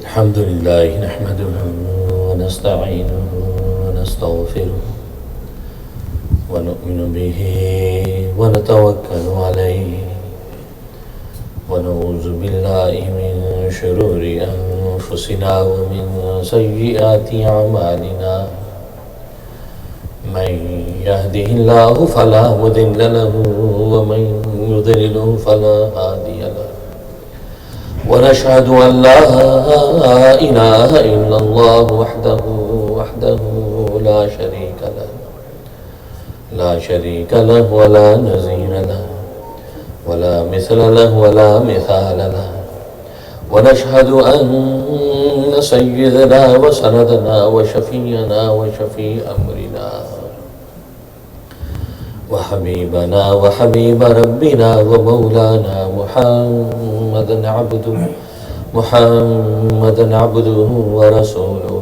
الحمد لله نحمده ونستعينه ونستغفره ونؤمن به ونتوكل عليه ونعوذ بالله من شرور أنفسنا ومن سيئات أعمالنا من يهده الله فلا مضل له ومن يضلل فلا هادي له ونشهد أن لا إله إلا الله وحده لا شريك له ولا نظير له ولا مثل له ولا مثال له ونشهد أن سيدنا وسندنا وشفينا وشفيع أمرنا وحبيبنا وحبيب ربنا ومولانا محمدا عبده ورسوله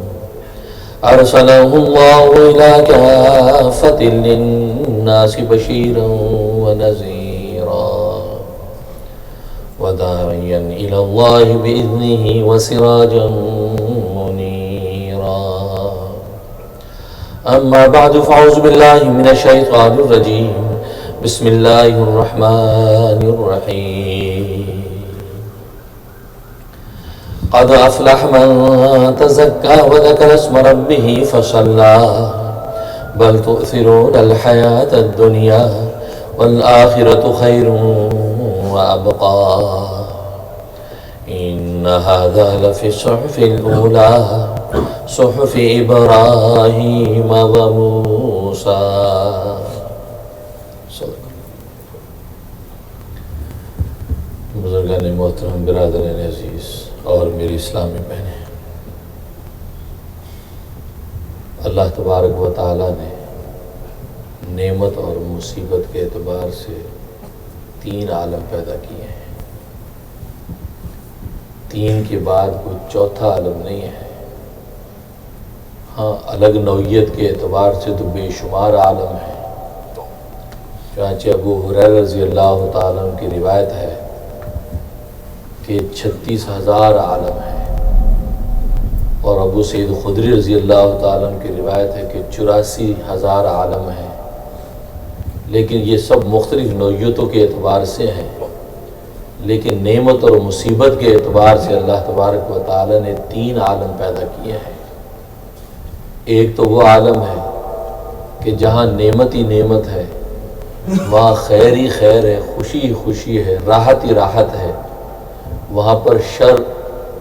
أرسله الله إلى كافة للناس بشيرا ونذيرا وداعيا إلى الله بإذنه وسراجا منيرا أما بعد فأعوذ بالله من الشيطان الرجيم بسم الله الرحمن الرحيم قد أفلح من تزكى وذكر اسم ربه فصلى بل تؤثرون الحياة الدنيا والآخرة خير وأبقى إن هذا لفي الصحف الأولى صحف إبراهيم وموسى. بزرگان محترم، برادران عزیز اور میری اسلامی بہنیں، اللہ تبارک و تعالیٰ نے نعمت اور مصیبت کے اعتبار سے تین عالم پیدا کیے ہیں. تین کے بعد کوئی چوتھا عالم نہیں ہے. ہاں، الگ نوعیت کے اعتبار سے تو بے شمار عالم ہیں. چنانچہ ابو ہریرہ رضی اللہ تعالیٰ عنہ کی روایت ہے کہ 36,000 عالم ہیں، اور ابو سعید خدری رضی اللہ تعالیٰ عنہ کی روایت ہے کہ 84,000 عالم ہیں. لیکن یہ سب مختلف نوعیتوں کے اعتبار سے ہیں، لیکن نعمت اور مصیبت کے اعتبار سے اللہ تبارک و تعالیٰ نے تین عالم پیدا کیے ہیں. ایک تو وہ عالم ہے کہ جہاں نعمت ہی نعمت ہے، وہاں خیر ہی خیر ہے، خوشی ہی خوشی ہے، راحت ہی راحت ہے، وہاں پر شر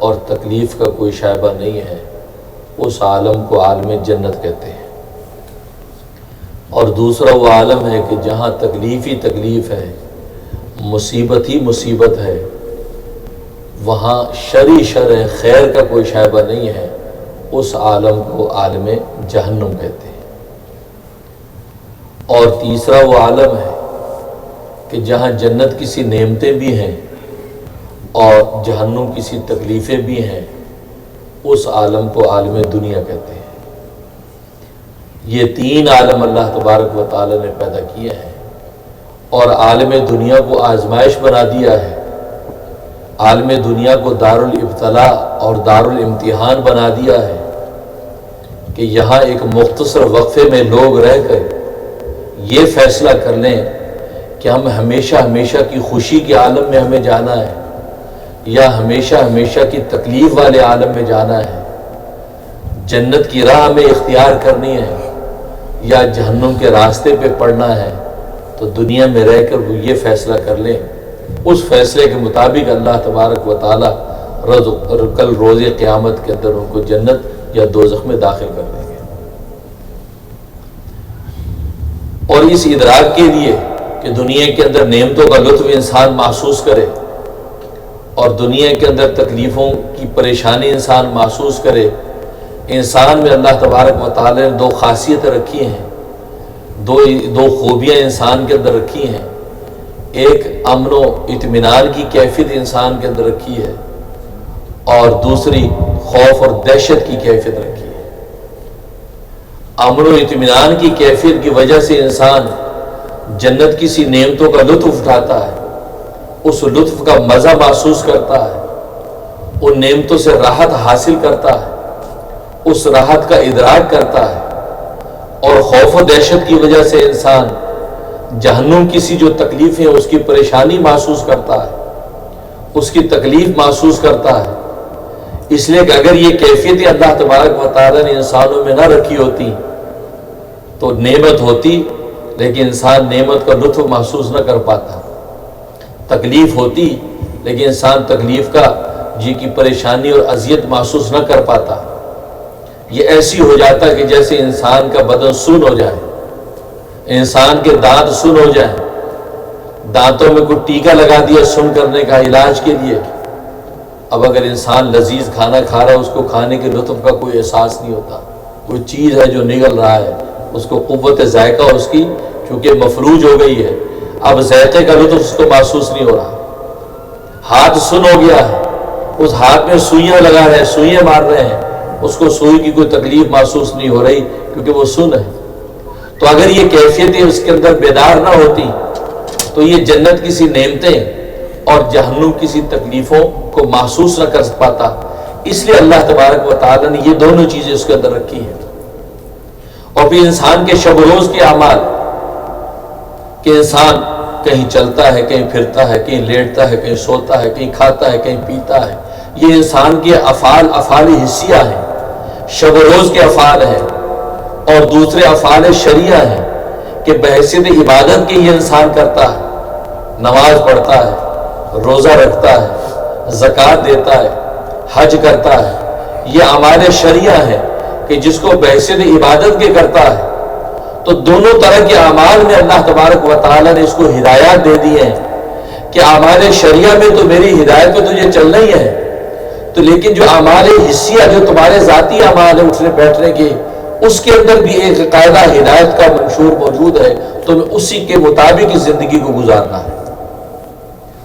اور تکلیف کا کوئی شائبہ نہیں ہے. اس عالم کو عالم جنت کہتے ہیں. اور دوسرا وہ عالم ہے کہ جہاں تکلیف ہی تکلیف ہے، مصیبت ہی مصیبت ہے، وہاں شر ہی شر ہے، خیر کا کوئی شائبہ نہیں ہے. اس عالم کو عالم جہنم کہتے ہیں. اور تیسرا وہ عالم ہے کہ جہاں جنت کسی نعمتیں بھی ہیں اور جہنم کسی تکلیفیں بھی ہیں، اس عالم کو عالم دنیا کہتے ہیں. یہ تین عالم اللہ تبارک و تعالی نے پیدا کیے ہیں، اور عالم دنیا کو آزمائش بنا دیا ہے. عالم دنیا کو دارالابتلاء اور دارالامتحان بنا دیا ہے کہ یہاں ایک مختصر وقفے میں لوگ رہ کر یہ فیصلہ کر لیں کہ ہم ہمیشہ ہمیشہ کی خوشی کے عالم میں ہمیں جانا ہے، یا ہمیشہ ہمیشہ کی تکلیف والے عالم میں جانا ہے، جنت کی راہ میں اختیار کرنی ہے یا جہنم کے راستے پہ پڑنا ہے. تو دنیا میں رہ کر وہ یہ فیصلہ کر لیں. اس فیصلے کے مطابق اللہ تبارک و تعالی کل روز قیامت کے اندر ان کو جنت یا دوزخ میں داخل کر دیں گے. اور اس ادراک کے لیے کہ دنیا کے اندر نعمتوں کا لطف انسان محسوس کرے اور دنیا کے اندر تکلیفوں کی پریشانی انسان محسوس کرے، انسان میں اللہ تبارک و تعالی نے دو خاصیتیں رکھی ہیں، دو خوبیاں انسان کے اندر رکھی ہیں. ایک امن و اطمینان کی کیفیت انسان کے اندر رکھی ہے، اور دوسری خوف اور دہشت کی کیفیت رکھی ہے. امن و اطمینان کی کیفیت کی وجہ سے انسان جنت کی سی نعمتوں کا لطف اٹھاتا ہے، اس لطف کا مزہ محسوس کرتا ہے، ان نعمتوں سے راحت حاصل کرتا ہے، اس راحت کا ادراک کرتا ہے، اور خوف و دہشت کی وجہ سے انسان جہنم کی سی جو تکلیفیں اس کی پریشانی محسوس کرتا ہے، اس کی تکلیف محسوس کرتا ہے۔ اس لیے کہ اگر یہ کیفیت اللہ تبارک و تعالیٰ نے انسانوں میں نہ رکھی ہوتی تو نعمت ہوتی لیکن انسان نعمت کا لطف محسوس نہ کر پاتا، تکلیف ہوتی لیکن انسان تکلیف کا جی کی پریشانی اور اذیت محسوس نہ کر پاتا۔ یہ ایسی ہو جاتا کہ جیسے انسان کا بدن سن ہو جائے، انسان کے دانت سن ہو جائیں، دانتوں میں کوئی ٹیکا لگا دیا سن کرنے کا علاج کے لیے۔ اب اگر انسان لذیذ کھانا کھا رہا ہے، اس کو کھانے کے لطف کا کوئی احساس نہیں ہوتا، کوئی چیز ہے جو نگل رہا ہے، اس کو قوت ذائقہ اس کی چونکہ مفلوج ہو گئی ہے، اب ذائقے کا لطف اس کو محسوس نہیں ہو رہا۔ ہاتھ سن ہو گیا ہے، اس ہاتھ میں سوئیاں لگا رہے ہیں، سوئیاں مار رہے ہیں، اس کو سوئی کی کوئی تکلیف محسوس نہیں ہو رہی کیونکہ وہ سن ہے۔ تو اگر یہ کیفیتیں اس کے اندر بیدار نہ ہوتی تو یہ جنت کی سی نعمتیں اور جہنم کی سی تکلیفوں کو محسوس نہ کر پاتا۔ اس لیے اللہ تبارک و تعالیٰ نے یہ دونوں چیزیں اس کے اندر رکھی ہیں۔ اور پھر انسان کے شب و روز کے اعمال کہ انسان کہیں چلتا ہے، کہیں پھرتا ہے، کہیں لیٹتا ہے، کہیں سوتا ہے، کہیں کھاتا ہے، کہیں پیتا ہے، یہ انسان کے افعال حسیہ ہیں، شب و روز کے افعال ہیں، اور دوسرے افعال شریعہ ہیں کہ بحیثیت عبادت کے یہ انسان کرتا ہے، نماز پڑھتا ہے، روزہ رکھتا ہے، زکوٰۃ دیتا ہے، حج کرتا ہے، یہ اعمال شریعہ ہیں کہ جس کو بحیثیت عبادت کے کرتا ہے۔ تو دونوں طرح کے اعمال میں اللہ تبارک و تعالیٰ نے اس کو ہدایات دے دی ہیں کہ اعمال شریعہ میں تو میری ہدایت پہ تجھے چلنا ہی ہے، تو لیکن جو اعمال حسیہ جو تمہارے ذاتی اعمال ہیں اٹھنے بیٹھنے کے، اس کے اندر بھی ایک قاعدہ ہدایت کا منشور موجود ہے، تمہیں اسی کے مطابق اس زندگی کو گزارنا ہے۔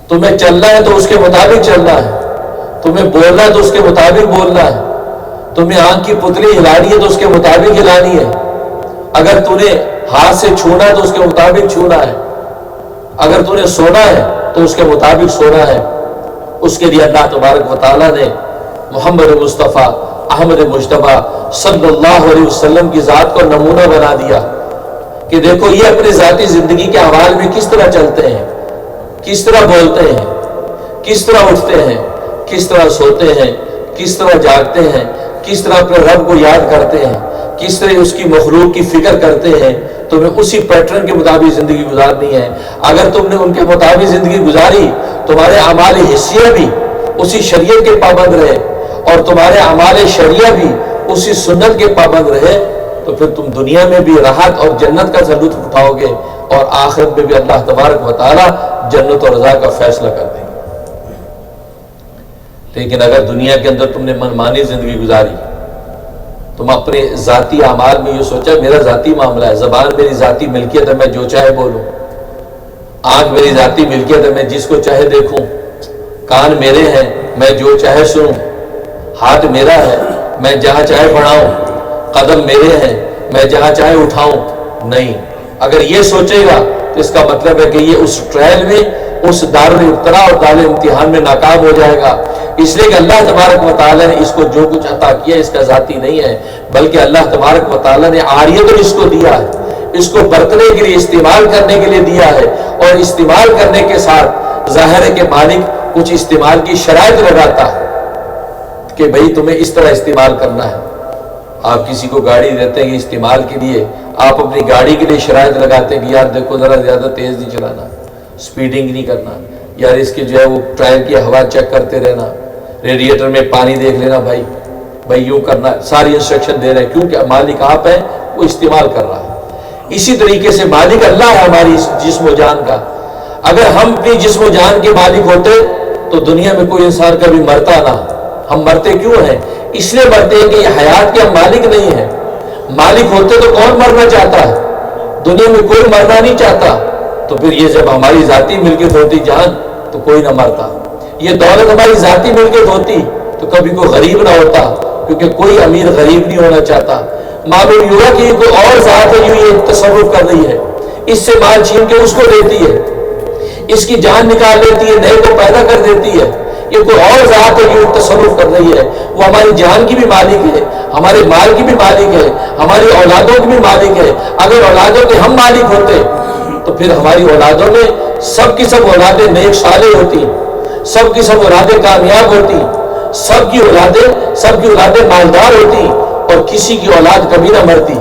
تمہیں چلنا ہے تو اس کے مطابق چلنا ہے، تمہیں بولنا ہے تو اس کے مطابق بولنا ہے، تمہیں آنکھ کی پتلی ہلانی ہے تو اس کے مطابق ہلانی ہے، اگر تمہیں ہاتھ سے چھونا ہے تو اس کے مطابق چھونا ہے، اگر تمہیں سونا ہے تو اس کے مطابق سونا ہے۔ اس کے لیے اللہ تبارک و تعالیٰ نے محمد مصطفیٰ احمد مجتبیٰ صلی اللہ علیہ وسلم کی ذات کو نمونہ بنا دیا کہ دیکھو یہ اپنے ذاتی زندگی کے احوال میں کس طرح چلتے ہیں، کس طرح بولتے ہیں، کس طرح اٹھتے ہیں، کس طرح سوتے ہیں، کس طرح جاگتے ہیں، کس طرح اپنے رب کو یاد کرتے ہیں، کس طرح اس کی مخلوق کی فکر کرتے ہیں۔ تمہیں اسی پیٹرن کے مطابق زندگی گزارنی ہے۔ اگر تم نے ان کے مطابق زندگی گزاری، تمہارے اعمال حسیہ بھی اسی شریعت کے پابند رہے اور تمہارے اعمال شریعہ بھی اسی سنت کے پابند رہے، تو پھر تم دنیا میں بھی راحت اور جنت کا لطف اٹھاؤ گے، اور آخرت میں بھی اللہ تبارک و تعالیٰ جنت اور رضا کا فیصلہ کر دیں گے۔ لیکن اگر دنیا کے اندر تم نے منمانی زندگی گزاری، تم اپنے ذاتی اعمال میں یہ سوچا میرا ذاتی معاملہ ہے، زبان میری ذاتی ملکیت ہے، میں جو چاہے بولوں، آنکھ میری ذاتی ملکیت ہے، میں جس کو چاہے دیکھوں، کان میرے ہیں، میں جو چاہے سنوں، ہاتھ میرا ہے، میں جہاں چاہے بڑھاؤں، قدم میرے ہیں، میں جہاں چاہے اٹھاؤں۔ نہیں، اگر یہ سوچے گا تو اس کا مطلب ہے کہ یہ اس ٹرائل میں، اس دار ابتلا اور دار امتحان میں ناکام ہو جائے گا۔ اس لیے کہ اللہ تبارک و تعالیٰ نے اس کو جو کچھ عطا کیا اس کا ذاتی نہیں ہے، بلکہ اللہ تبارک و تعالیٰ نے عاریت اس کو دیا ہے، اس کو برتنے کے لیے، استعمال کرنے کے لیے دیا ہے، اور استعمال کرنے کے ساتھ ظاہر ہے کہ مالک کچھ استعمال کی شرائط لگاتا ہے کہ بھئی تمہیں اس طرح استعمال کرنا ہے۔ آپ کسی کو گاڑی دیتے ہیں استعمال کے لیے، آپ اپنی گاڑی کے لیے شرائط لگاتے ہیں کہ یار دیکھو ذرا زیادہ تیز نہیں چلانا، سپیڈنگ نہیں کرنا، یار اس کے جو ہے وہ ٹائر کی ہوا چیک کرتے رہنا، ریڈیٹر میں پانی دیکھ لینا، بھائی یوں کرنا، ساری انسٹرکشن دے رہے ہیں کیونکہ مالک آپ ہے، وہ استعمال کر رہا ہے۔ اسی طریقے سے مالک اللہ ہے ہماری جسم و جان کا۔ اگر ہم اپنی جسم و جان کے مالک ہوتے تو دنیا میں کوئی انسان کبھی مرتا نہ۔ ہم مرتے کیوں ہیں؟ اس لیے مرتے ہیں کہ یہ حیات کے ہم مالک نہیں ہیں۔ مالک ہوتے تو کون مرنا چاہتا ہے؟ دنیا میں کوئی مرنا نہیں چاہتا۔ تو پھر یہ جب ہماری ذاتی ملکیت ہوتی جان تو کوئی نہ مرتا، یہ دولت ہماری ذاتی ملکیت ہوتی تو کبھی کوئی غریب نہ ہوتا، کیونکہ کوئی امیر غریب نہیں ہونا چاہتا۔ معلوم ہوا کہ کوئی اور ذات ہے جو یہ تصرف کر رہی ہے، اس سے مال چھین کے اس کو دیتی ہے، اس کی جان نکال لیتی ہے، نئے کو پیدا کر دیتی ہے، یہ کوئی اور ذات ہے جو تصرف کر رہی ہے. وہ ہماری جان کی بھی مالک ہے, ہمارے مال کی بھی مالک ہے, ہماری اولادوں کی بھی مالک ہے. اگر اولادوں کے ہم مالک ہوتے تو پھر ہماری اولادوں میں سب کی سب اولادیں نیک صالح ہوتی, سب کی سب اولادیں کامیاب ہوتی, سب کی اولادیں مالدار ہوتی, اور کسی کی اولاد کبھی نہ مرتی,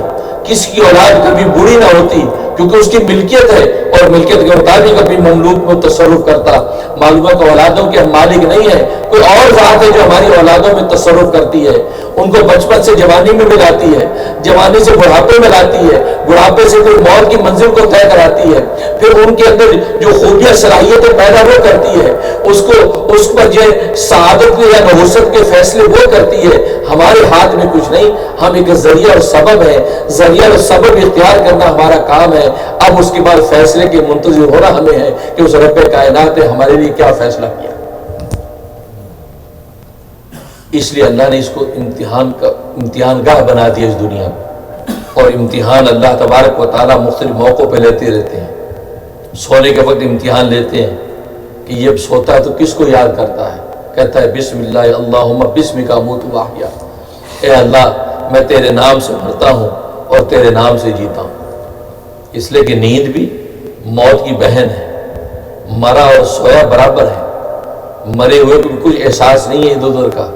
کسی کی اولاد کبھی بری نہ ہوتی, کیونکہ اس کی ملکیت ہے اور ملکیت کے مطابق اپنی مملوک میں تصرف کرتا. معلوم ہے کہ اولادوں کے ہم مالک نہیں ہے, کوئی اور ذات ہے جو ہماری اولادوں میں تصرف کرتی ہے, ان کو بچپن سے جوانی میں ملاتی ہے, جوانی سے بڑھاپے میں لاتی ہے, بڑھاپے سے پھر موت کی منزل کو طے کراتی ہے, پھر ان کے اندر جو خوبیاں صلاحیتیں پیدا وہ کرتی ہے, اس پر جو سعادت یا نحوست کے فیصلے وہ کرتی ہے. ہمارے ہاتھ میں کچھ نہیں, ہم ایک ذریعہ اور سبب ہے, ذریعہ اور سبب اختیار کرنا ہمارا کام ہے. اب اس کے بعد فیصلے کے منتظر ہونا ہمیں ہے کہ اس رب کائنات نے ہمارے لیے کیا فیصلہ کیا. اس لیے اللہ نے اس کو امتحان گاہ بنا دیا اس دنیا میں, اور امتحان اللہ تبارک و تعالیٰ مختلف موقعوں پہ لیتے رہتے ہیں. سونے کے وقت امتحان لیتے ہیں کہ یہ سوتا ہے تو کس کو یاد کرتا ہے, کہتا ہے بسم اللہ اللہم بسمک اموت و احیا, اے اللہ میں تیرے نام سے مرتا ہوں اور تیرے نام سے جیتا ہوں. اس لیے کہ نیند بھی موت کی بہن ہے, مرا اور سویا برابر ہے, مرے ہوئے کو کچھ احساس نہیں ہے ادھر کا.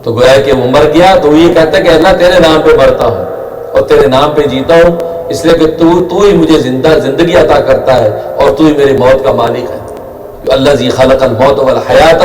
تو گویا کہ وہ مر گیا تو وہ یہ کہتا ہے کہ اللہ تیرے نام پہ مرتا ہوں اور تیرے نام پہ جیتا ہوں, اس لیے کہ تو ہی مجھے زندگی عطا کرتا ہے اور تو ہی میری موت کا مالک ہے. اللہ ذی خلق الموت والحیات,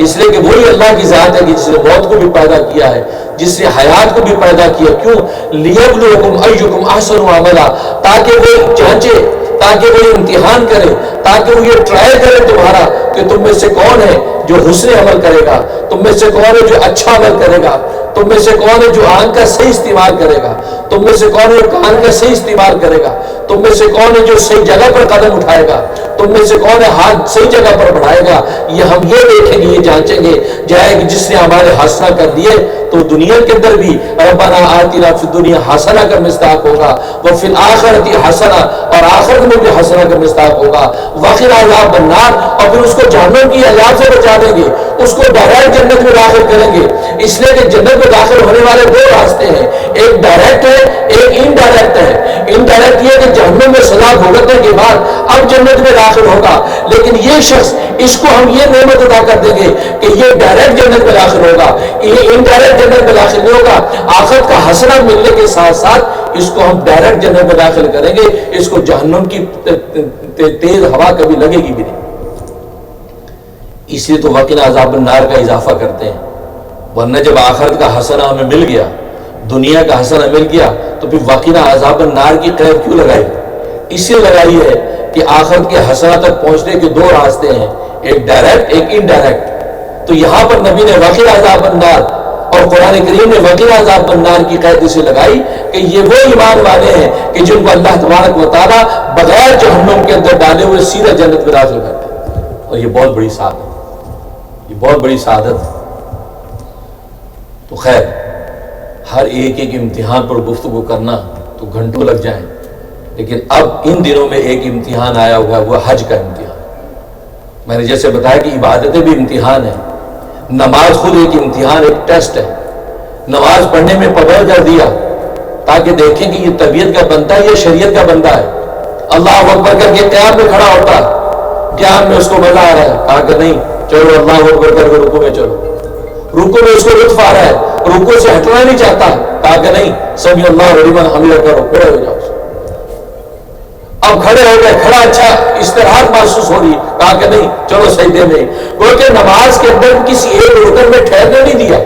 اس لیے کہ وہی اللہ کی ذات ہے کہ جس نے موت کو بھی پیدا کیا ہے, جس نے حیات کو بھی پیدا کیا. کیوں؟ لیبلوکم ایکم احسن عملا, تاکہ وہ جانچے, تاکہ وہ امتحان کرے, تاکہ وہ یہ ٹرائی کرے تمہارا کہ تم میں سے کون ہے جو حسن عمل کرے گا, تم میں سے کون ہے جو اچھا عمل کرے گا, تم میں سے کون ہے جو آنکھ کا صحیح استعمال کرے گا, تم میں سے کون ہے جو کان کا صحیح استعمال کرے گا, تم میں سے کون ہے جو صحیح جگہ پر قدم اٹھائے گا, تم میں سے کون ہے ہاتھ صحیح جگہ پر بڑھائے گا. یہ ہم یہ دیکھیں گے, یہ جانچیں گے. جائے کہ جس نے ہمارے حسنہ کر دیے تو دنیا کے اندر بھی ربنا آتنا فی الدنیا حسنہ کا مصداق ہوگا, وفی الآخرۃ حسنہ, اور آخرت میں بھی حسنہ کا مصداق ہوگا, وقنا عذاب النار, اور پھر اس کو جہنم کی عذاب سے بچا دیں گے, اس کو ڈائریکٹ جنت میں داخل کریں گے. اس لیے کہ جنت میں داخل ہونے والے دو راستے ہیں, ایک ڈائریکٹ ہے, ایک انڈائریکٹ ہے. انڈائریکٹ یہ کہ جہنم میں سزا بھگتنے کے بعد اب جنت میں داخل ہوگا, لیکن یہ شخص, اس کو ہم یہ نعمت ادا کر دیں گے کہ یہ ڈائریکٹ جنت میں داخل ہوگا, یہ انڈائریکٹ جنت میں داخل نہیں ہوگا. آخرت کا حسنہ ملنے کے ساتھ ساتھ اس کو ہم ڈائریکٹ جنت میں داخل کریں گے, اس کو جہنم کی تیز ہوا کبھی لگے گی بھی نہیں. اس لیے تو وقنا عذاب النار کا اضافہ کرتے ہیں, ورنہ جب آخرت کا حسنہ ہمیں مل گیا, دنیا کا حسنہ مل گیا, تو پھر وقنا عذاب النار کی قید کیوں لگائی؟ اس لیے لگائی ہے کہ آخرت کے حسنہ تک پہنچنے کے دو راستے ہیں, ایک ڈائریکٹ ایک انڈائریکٹ. تو یہاں پر نبی نے وقنا عذاب النار اور قرآن کریم نے وقنا عذاب النار کی قید اسے لگائی کہ یہ وہ ایمان والے ہیں کہ جن کو اللہ تبارک و تعالیٰ بغیر جہنم کے اندر ڈالے ہوئے سیدھا جنت میں داخل کرتے ہیں. اور یہ بہت بڑی سعادت, یہ بہت بڑی سعادت. تو خیر, ہر ایک امتحان پر گفتگو کرنا تو گھنٹوں لگ جائیں, لیکن اب ان دنوں میں ایک امتحان آیا ہوا ہے, وہ حج کا امتحان. میں نے جیسے بتایا کہ عبادتیں بھی امتحان ہیں, نماز خود ایک امتحان, ایک ٹیسٹ ہے. نماز پڑھنے میں پابند کر دیا تاکہ دیکھیں کہ یہ طبیعت کا بندہ ہے, یہ شریعت کا بندہ ہے. اللہ اکبر کر کے قیام میں کھڑا ہوتا, قیام میں اس کو مزہ آ رہا ہے, کہا کہ نہیں چلو اللہ اکبر کر کے رکوع میں چلو, رکوع میں اس کو لطف آ رہا ہے, رکوع سے ہٹنا نہیں چاہتا, کہا کہ نہیں سمع اللہ لمن حمدہ کرو, کھڑے ہو جاؤ. اب کھڑے ہو گئے, کھڑا اچھا استراحت محسوس ہو رہی, کہا کہ نہیں چلو سجدے میں. کیونکہ نماز کے اندر کسی ایک رکن میں ٹھہرنے نہیں دیا.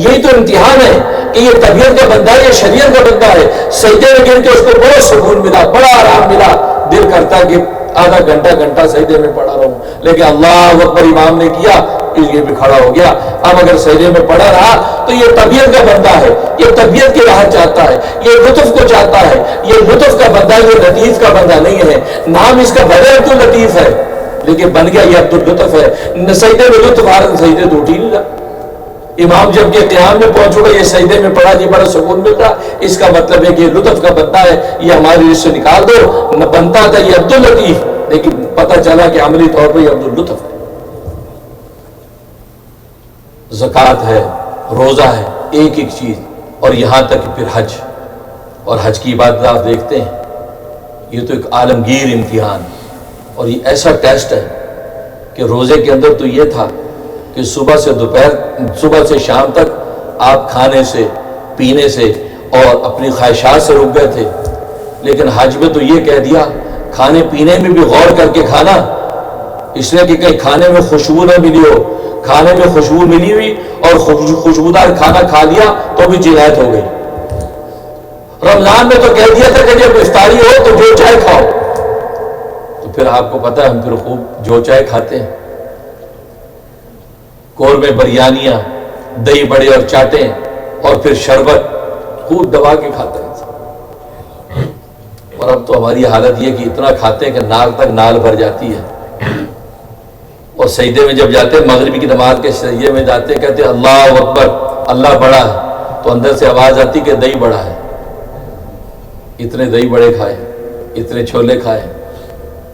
یہی تو امتحان ہے کہ یہ طبیعت کا بندہ ہے, یہ شریعت کا بندہ ہے. سجدے میں گر کے اس کو بہت سکون ملا, بڑا آرام ملا, دل کرتا کہ آدھا گھنٹہ سجدے میں پڑا رہوں, لیکن اللہ اکبر امام نے کیا, یہ بھی کھڑا ہو گیا. اب اگر سجدے میں پڑا رہا تو یہ طبیعت کا بندہ ہے, یہ طبیعت کی راحت چاہتا ہے, یہ لطف کو چاہتا ہے, یہ لطف کا بندہ, یہ لطیف کا بندہ نہیں ہے. نام اس کا بھلے عبد اللطیف ہے, لیکن بن گیا یہ عبد اللطف ہے. سجدے میں لطف آ رہا, سجدے تو اٹھ ہی نہیں رہا. امام جب کہ قیام میں پہنچ گا, یہ سجدے میں پڑا, جی بڑا سکون ملتا, اس کا مطلب ہے کہ یہ لطف کا بندہ ہے, یہ ہماری رشتے سے نکال دو. نہ بنتا تھا یہ عبد اللطیف, لیکن پتہ چلا کہ عملی طور پر یہ عبد اللطف ہے. زکوٰۃ ہے، روزہ ہے، ایک ایک چیز، اور یہاں تک پھر حج، اور حج کی عبادت آپ دیکھتے ہیں، یہ تو ایک عالمگیر امتحان، اور یہ ایسا ٹیسٹ ہے کہ روزے کے اندر تو یہ تھا کہ صبح سے شام تک آپ کھانے سے، پینے سے اور اپنی خواہشات سے رک گئے تھے، لیکن حج میں تو یہ کہہ دیا کھانے پینے میں بھی غور کر کے کھانا، اس لیے کہ کہیں کھانے میں خوشبو نہ ملی ہو، کھانے میں خوشبو ملی ہوئی اور خوشبودار کھانا کھا لیا تو بھی جنایت ہو گئی۔ رمضان میں تو کہہ دیا تھا کہ جب افطاری ہو تو جو چائے کھاؤ، تو پھر آپ کو پتہ ہے ہم پھر خوب جو چائے کھاتے ہیں، قورمے، بریانیاں، دہی بڑے اور چاٹیں، اور پھر شربت خوب دبا کے کھاتے ہیں۔ اور اب تو ہماری حالت یہ کہ اتنا کھاتے ہیں کہ ناک تک نال بھر جاتی ہے، اور سجدے میں جب جاتے ہیں، مغربی کی نماز کے سجدے میں جاتے ہیں، کہتے ہیں اللہ اکبر، اللہ بڑا ہے، تو اندر سے آواز آتی کہ دہی بڑا ہے، اتنے دہی بڑے کھائے، اتنے چھولے کھائے۔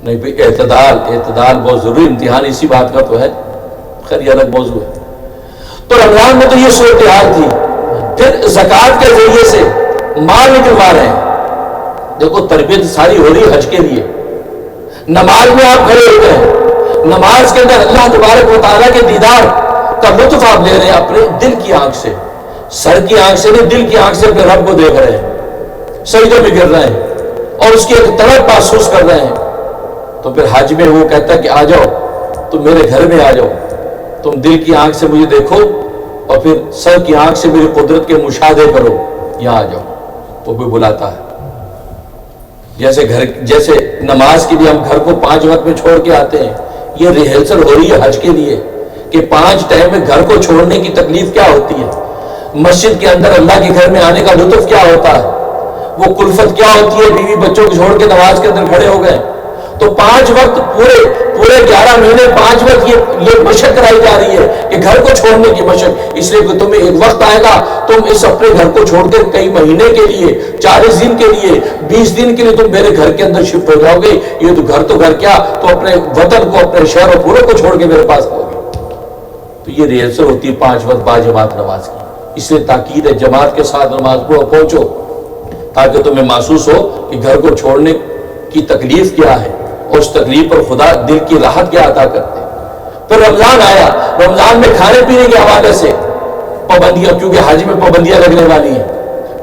نہیں بھائی، اعتدال بہت ضروری، امتحان اسی بات کا تو ہے، خیر یہ الگ موضوع ہے۔ تو رمضان میں تو یہ صورتحال تھی، پھر زکوٰۃ کے ذریعے سے مال نکلوا رہے ہیں۔ دیکھو تربیت ساری ہو رہی ہے حج کے لیے، نماز میں آپ کھڑے ہوتے ہیں، نماز کے اندر اللہ تبارک و تعالیٰ کے دیدار کا لطف آپ لے رہے ہیں اپنے دل کی آنکھ سے، سر کی آنکھ سے نہیں، دل کی آنکھ سے اپنے رب کو دیکھ رہے ہیں، سجدے میں گر رہے ہیں اور اس کی ایک طرف محسوس کر رہے ہیں۔ تو پھر حج میں وہ کہتا ہے کہ آ جاؤ، تم میرے گھر میں آ جاؤ، تم دل کی آنکھ سے مجھے دیکھو اور پھر سر کی آنکھ سے میری قدرت کے مشاہدے کرو، یہاں آ جاؤ۔ وہ بھی بلاتا ہے، جیسے نماز کے لیے ہم گھر کو 5 وقت میں چھوڑ کے آتے ہیں، یہ ریہرسل ہو رہی ہے حج کے لیے کہ 5 ٹائم میں گھر کو چھوڑنے کی تکلیف کیا ہوتی ہے، مسجد کے اندر اللہ کے گھر میں آنے کا لطف کیا ہوتا ہے، وہ کلفت کیا ہوتی ہے، بیوی بچوں کو چھوڑ کے نماز کے اندر کھڑے ہو گئے۔ تو 5 وقت پورے 11 مہینے 5 وقت یہ مشق کرائی جا رہی ہے کہ گھر کو چھوڑنے کی مشق، اس لیے کہ تمہیں ایک وقت آئے گا تم اس اپنے گھر کو چھوڑ کے کئی مہینے کے لیے، 40 دن کے لیے، 20 دن کے لیے تم میرے گھر کے اندر شفٹ ہو جاؤ گے۔ یہ تو گھر کیا، تو اپنے وطن کو، اپنے شہر و پورے کو چھوڑ کے میرے پاس آؤ گے۔ تو یہ ریہرسل ہوتی ہے 5 وقت باجماعت نماز کی، اس لیے تاکید ہے جماعت کے ساتھ نماز پہنچو، تاکہ تمہیں محسوس ہو کہ گھر کو چھوڑنے کی تکلیف کیا ہے، اور اس تکلیف پر خدا دل کی راحت کیا عطا کرتے ہیں۔ پھر رمضان آیا، رمضان میں کھانے پینے کے حوالے سے پابندیاں، کیونکہ حج میں پابندیاں لگنے والی ہیں۔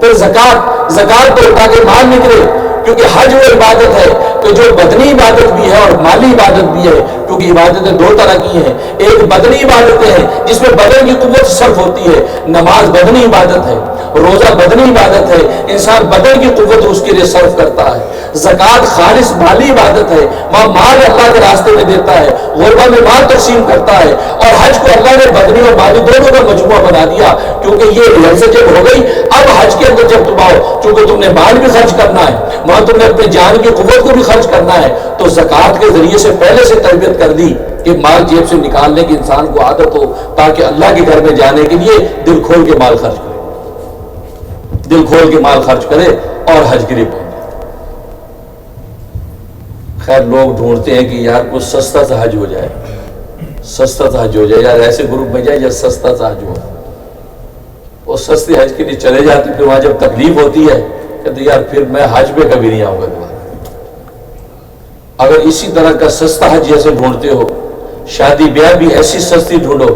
پھر زکوٰۃ پر تاکہ مال نکلے، کیونکہ حج وہ عبادت ہے کہ جو بدنی عبادت بھی ہے اور مالی عبادت بھی ہے، کیونکہ عبادتیں 2 طرح کی ہیں، ایک بدنی عبادتیں ہیں جس میں بدن کی قوت صرف ہوتی ہے، نماز بدنی عبادت ہے، روزہ بدنی عبادت ہے، انسان بدن کی قوت اس کے لیے صرف کرتا ہے۔ زکوٰۃ خالص مالی عبادت ہے، وہاں مال اللہ کے راستے میں دیتا ہے، غربا میں مال تقسیم کرتا ہے، اور حج کو اللہ نے بدنی اور مالی دونوں کا مجموعہ بنا دیا، کیونکہ یہ ریہرسل جب ہو گئی، اب حج کے اندر جب تم آؤ، چونکہ تم نے مال بھی خرچ کرنا ہے، وہاں تم نے اپنے جان کی قوت کو بھی خرچ کرنا ہے، تو زکوٰۃ کے ذریعے سے پہلے سے تربیت کر دی کہ مال جیب سے نکالنے کی انسان کو عادت ہو، تاکہ اللہ کے گھر میں جانے کے لیے دل کھول کے مال خرچ کرے، دل کھول کے مال خرچ کرے اور حج کے لیے پہنچے۔ خیر لوگ ڈھونڈتے ہیں کہ یار کچھ سستا سا حج ہو جائے، سستا سا حج ہو جائے، یار ایسے گروپ میں جائے یا سستا سا حج ہو۔ وہ سستے حج کے لیے چلے جاتے، پھر وہاں جب تکلیف ہوتی ہے کہتے یار پھر میں حج پہ کبھی نہیں آؤں گا دوبارہ۔ اگر اسی طرح کا سستا حج جیسے ڈھونڈتے ہو، شادی بیاہ بھی ایسی سستی ڈھونڈو،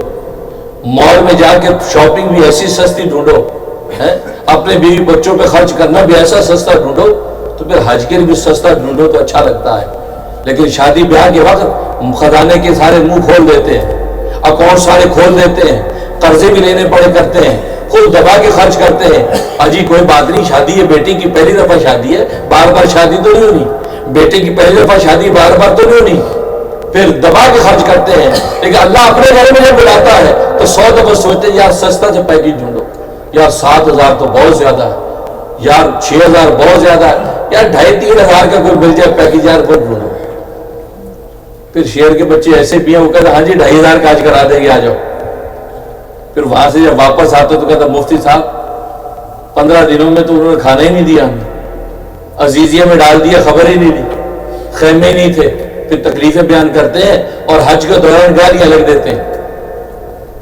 مال میں جا کے شاپنگ بھی ایسی سستی ڈھونڈو، اپنے بیوی بچوں پہ خرچ کرنا بھی ایسا سستا ڈھونڈو، تو پھر حج کے لیے بھی سستا ڈھونڈو تو اچھا لگتا ہے۔ لیکن شادی بیاہ کے وقت خزانے کے سارے منہ کھول دیتے ہیں، اکاؤنٹ سارے کھول دیتے ہیں، قرضے بھی لینے پڑے کرتے ہیں، خود دبا کے خرچ کرتے ہیں۔ اجی کوئی بات نہیں، شادی ہے، بیٹی کی پہلی دفعہ شادی ہے، بار بار شادی تو نہیں ہونی، بیٹے کی پہلی دفعہ شادی بار بار تو نہیں ہونی، پھر دبا کے خرچ کرتے ہیں۔ لیکن اللہ اپنے گھر میں جب بلاتا ہے تو 100 دفعہ سوچتے ہیں یار سستا سے پیکج ڈھونڈو، یار 7,000 تو بہت زیادہ ہے، یار 6,000 بہت زیادہ ہے، یار 2,500 3,000 کا کوئی مل جائے پیکج، یار بہت ڈھونڈو۔ پھر شہر کے بچے ایسے بھی ہیں، وہ کہتے ہیں ہاں جی 2,500 کا حج کرا دیں گے، آ جاؤ۔ پھر وہاں سے جب واپس آتے تو کہتا مفتی صاحب 15 دنوں میں تو انہوں نے کھانا ہی نہیں دیا، ہمیں عزیزیہ میں ڈال دیا، خبر ہی نہیں دی، خیمے نہیں تھے۔ پھر تکلیفیں بیان کرتے ہیں اور حج کے دوران گالیاں لگ دیتے ہیں۔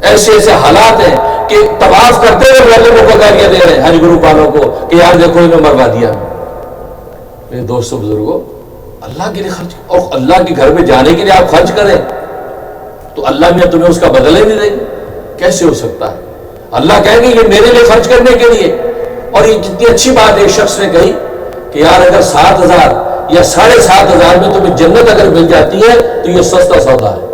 ایسے ایسے حالات ہیں کہ طواف کرتے ہوئے والے کو گالیاں دے رہے ہیں حج گروپ والوں کو کہ یار دیکھو انہیں مروا دیا. میرے دوستوں بزرگوں، اللہ کے لیے خرچ، اور اللہ کے گھر میں جانے کے لیے آپ خرچ کریں تو اللہ میں تمہیں اس کا بدلہ ہی نہیں دے گا. کیسے ہو سکتا ہے؟ اللہ کہیں گے یہ میرے لیے خرچ کرنے کے لیے. اور یہ کتنی اچھی بات ایک شخص نے کہی کہ یار اگر 7,000 یا 7,500 میں تمہیں جنت اگر مل جاتی ہے تو یہ سستا سودا ہے.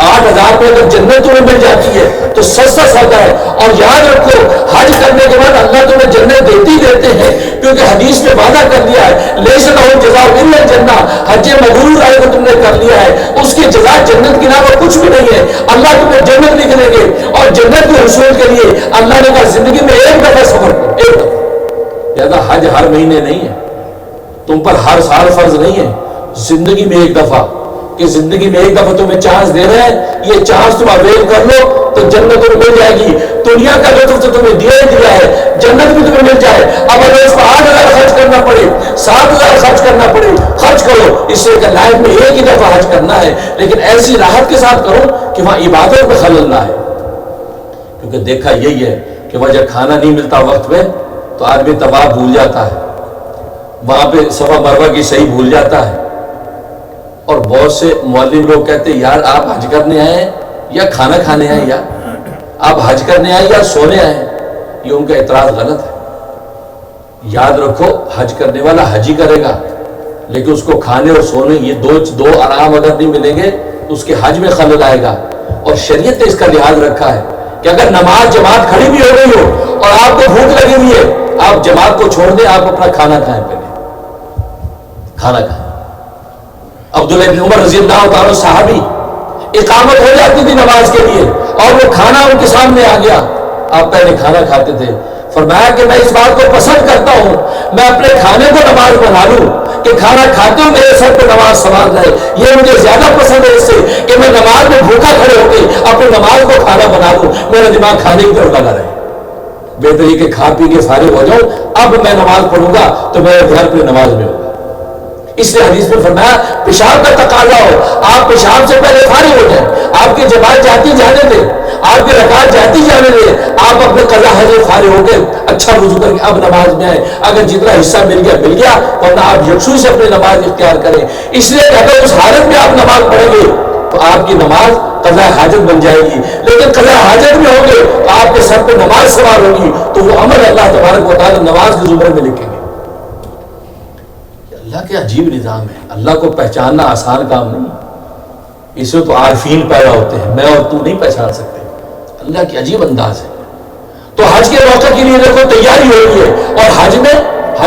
8,000 میں اگر جنت تمہیں مل جاتی ہے تو سستا سودا ہے. اور یاد رکھو حج کرنے کے بعد اللہ تمہیں جنت دیتے ہیں، کیونکہ حدیث میں وعدہ کر دیا ہے لیس لہ جزاء الا الجنہ. حج مبرور آئے تو تم نے کر لیا ہے، اس کی جزا جنت کے علاوہ کچھ بھی نہیں ہے. اللہ تمہیں جنت لکھ دیں گے. اور جنت کے حصول کے لیے اللہ نے کہا زندگی میں ایک دفعہ سفر کرو، ایک دفعہ. لہذا حج ہر مہینے نہیں ہے، تم پر ہر سال فرض نہیں ہے، زندگی میں ایک دفعہ. کہ زندگی میں ایک دفعہ تمہیں چانس دے رہے ہیں، یہ چانس تم اویل کر لو تو جنت تمہیں مل جائے گی. دنیا کا لطف تو تمہیں دیا ہی دیا ہے، جنت بھی تمہیں مل جائے. اب اگر اس کو 8,000 خرچ کرنا پڑے، 7,000 خرچ کرنا پڑے، خرچ کرو. اس سے کہ لائف میں ایک ہی دفعہ حج کرنا ہے، لیکن ایسی راحت کے ساتھ کرو کہ وہاں عبادت میں خلل نہ ہے. کیونکہ دیکھا یہی ہے کہ وہاں جب کھانا نہیں ملتا وقت پہ تو آدمی طواف بھول جاتا ہے، وہاں پہ صفا مروہ کی صحیح بھول جاتا ہے. اور بہت سے معلم لوگ کہتے ہیں یار آپ حج کرنے آئے یا کھانا کھانے آئے، یا آپ حج کرنے آئے یا سونے آئے. یہ ان کا اعتراض غلط ہے. یاد رکھو حج کرنے والا حج ہی کرے گا، لیکن اس کو کھانے اور سونے یہ دو آرام اگر نہیں ملیں گے تو اس کے حج میں خلل آئے گا. اور شریعت نے اس کا لحاظ رکھا ہے کہ اگر نماز جماعت کھڑی بھی ہو گئی ہو اور آپ کو بھوک لگی ہوئی ہے، آپ جماعت کو چھوڑ دیں، آپ اپنا کھانا کھائیں، پہلے کھانا کھائیں. عبداللہ بن عمر رضی اللہ تعالیٰ صحابی، اقامت ہو جاتی تھی نماز کے لیے اور وہ کھانا ان کے سامنے آ گیا، آپ پہلے کھانا کھاتے تھے. فرمایا کہ میں اس بات کو پسند کرتا ہوں میں اپنے کھانے کو نماز بنا لوں، کہ کھانا کھاتے ہوں میرے سر پہ نماز سوار رہے. یہ مجھے زیادہ پسند ہے اس سے کہ میں نماز میں بھوکا کھڑے ہو کے اپنی نماز کو کھانا بنا لوں، میرا دماغ کھانے کی طرف لگا رہے. بہتر کہ کھا پی کے فارغ ہو جاؤں، اب میں نماز پڑھوں گا تو میرے گھر پہ نماز میں ہوگا. اس لیے حدیث میں فرمایا پیشاب کا تقاضا ہو، آپ پیشاب سے پہلے فارغ ہو جائیں. آپ کی جماعت جاتی جانے دیں، آپ کی رکعت جاتی جانے دیں، آپ اپنے قضا حج فارغ ہو کے اچھا وضو کر کے اب نماز میں آئیں. اگر جتنا حصہ مل گیا ورنہ آپ یکسوئی سے اپنی نماز اختیار کریں. اس لیے کہ اگر اس حالت میں آپ نماز پڑھیں گے تو آپ کی نماز قضا حاجت بن جائے گی. لیکن قضا حاجت میں ہوگے تو آپ کے سر پہ نماز سوار ہوگی تو وہ عمل اللہ تبارک و تعالی نماز کے زمرے میں لکھیں گے. اللہ کے عجیب نظام ہے. اللہ کو پہچاننا آسان کام نہیں، اس میں تو عارفین پیدا ہوتے ہیں، میں اور تو نہیں پہچان سکتے. اللہ کی عجیب انداز ہے. تو حج کے موقع کے لیے دیکھو تیاری ہو رہی ہے. اور حج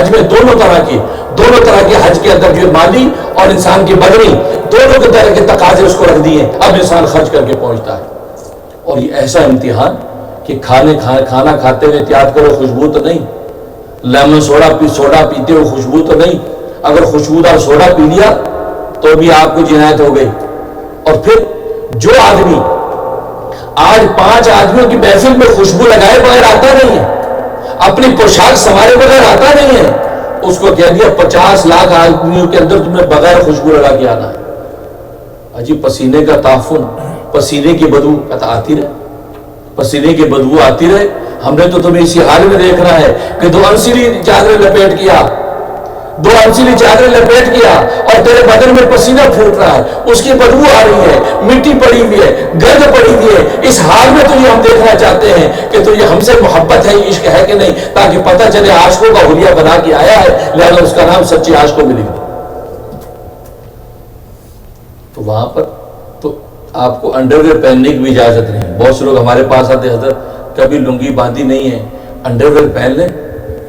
میں دونوں طرح کے حج کے اندر جو مالی اور انسان کی بدنی دونوں کے طرح کے تقاضے اس کو رکھ دیے. اب انسان خرچ کر کے پہنچتا ہے. اور یہ ایسا امتحان کہ کھانا کھاتے ہوئے احتیاط کرو خوشبو تو نہیں، لیمن سوڈا پیتے ہوئے خوشبو تو نہیں. اگر خوشبودار سوڈا پی لیا تو بھی آپ کو جنایت ہو گئی. اور پھر جو آدمی آج 5 آدمیوں کی محفل میں خوشبو لگائے بغیر آتا نہیں ہے، اپنی پوشاک سنوارے بغیر آتا نہیں ہے، اس کو کہہ دیا 50 لاکھ آدمیوں کے اندر تمہیں بغیر خوشبو لگا کے آنا ہے. عجیب پسینے کا تعفن، پسینے کی بدبو آتی رہے، پسینے کی بدبو آتی رہے. ہم نے تو تمہیں اسی حال میں دیکھنا ہے کہ 2 انسلی چادریں لپیٹ کیا، 2 انسلی چادریں لپیٹ کیا اور تیرے بدن میں پسینہ پھوٹ رہا ہے، اس کی بدبو آ رہی ہے، مٹی پڑی ہوئی ہے، گرد پڑی ہوئی ہے. اس حال میں تجھے ہم دیکھنا چاہتے ہیں کہ تجھے ہم سے محبت ہے، عشق ہے کہ نہیں، تاکہ پتہ چلے عاشقوں کا حلیہ بنا کے آیا ہے، لہذا اس کا نام سچے عاشقوں میں لکھ دو. تو وہاں پر تو آپ کو انڈر ویئر پہننے کی بھی اجازت نہیں. بہت سے لوگ ہمارے پاس آتے حضرت کبھی لنگی باندھی نہیں ہے، انڈر ویئر پہن لیں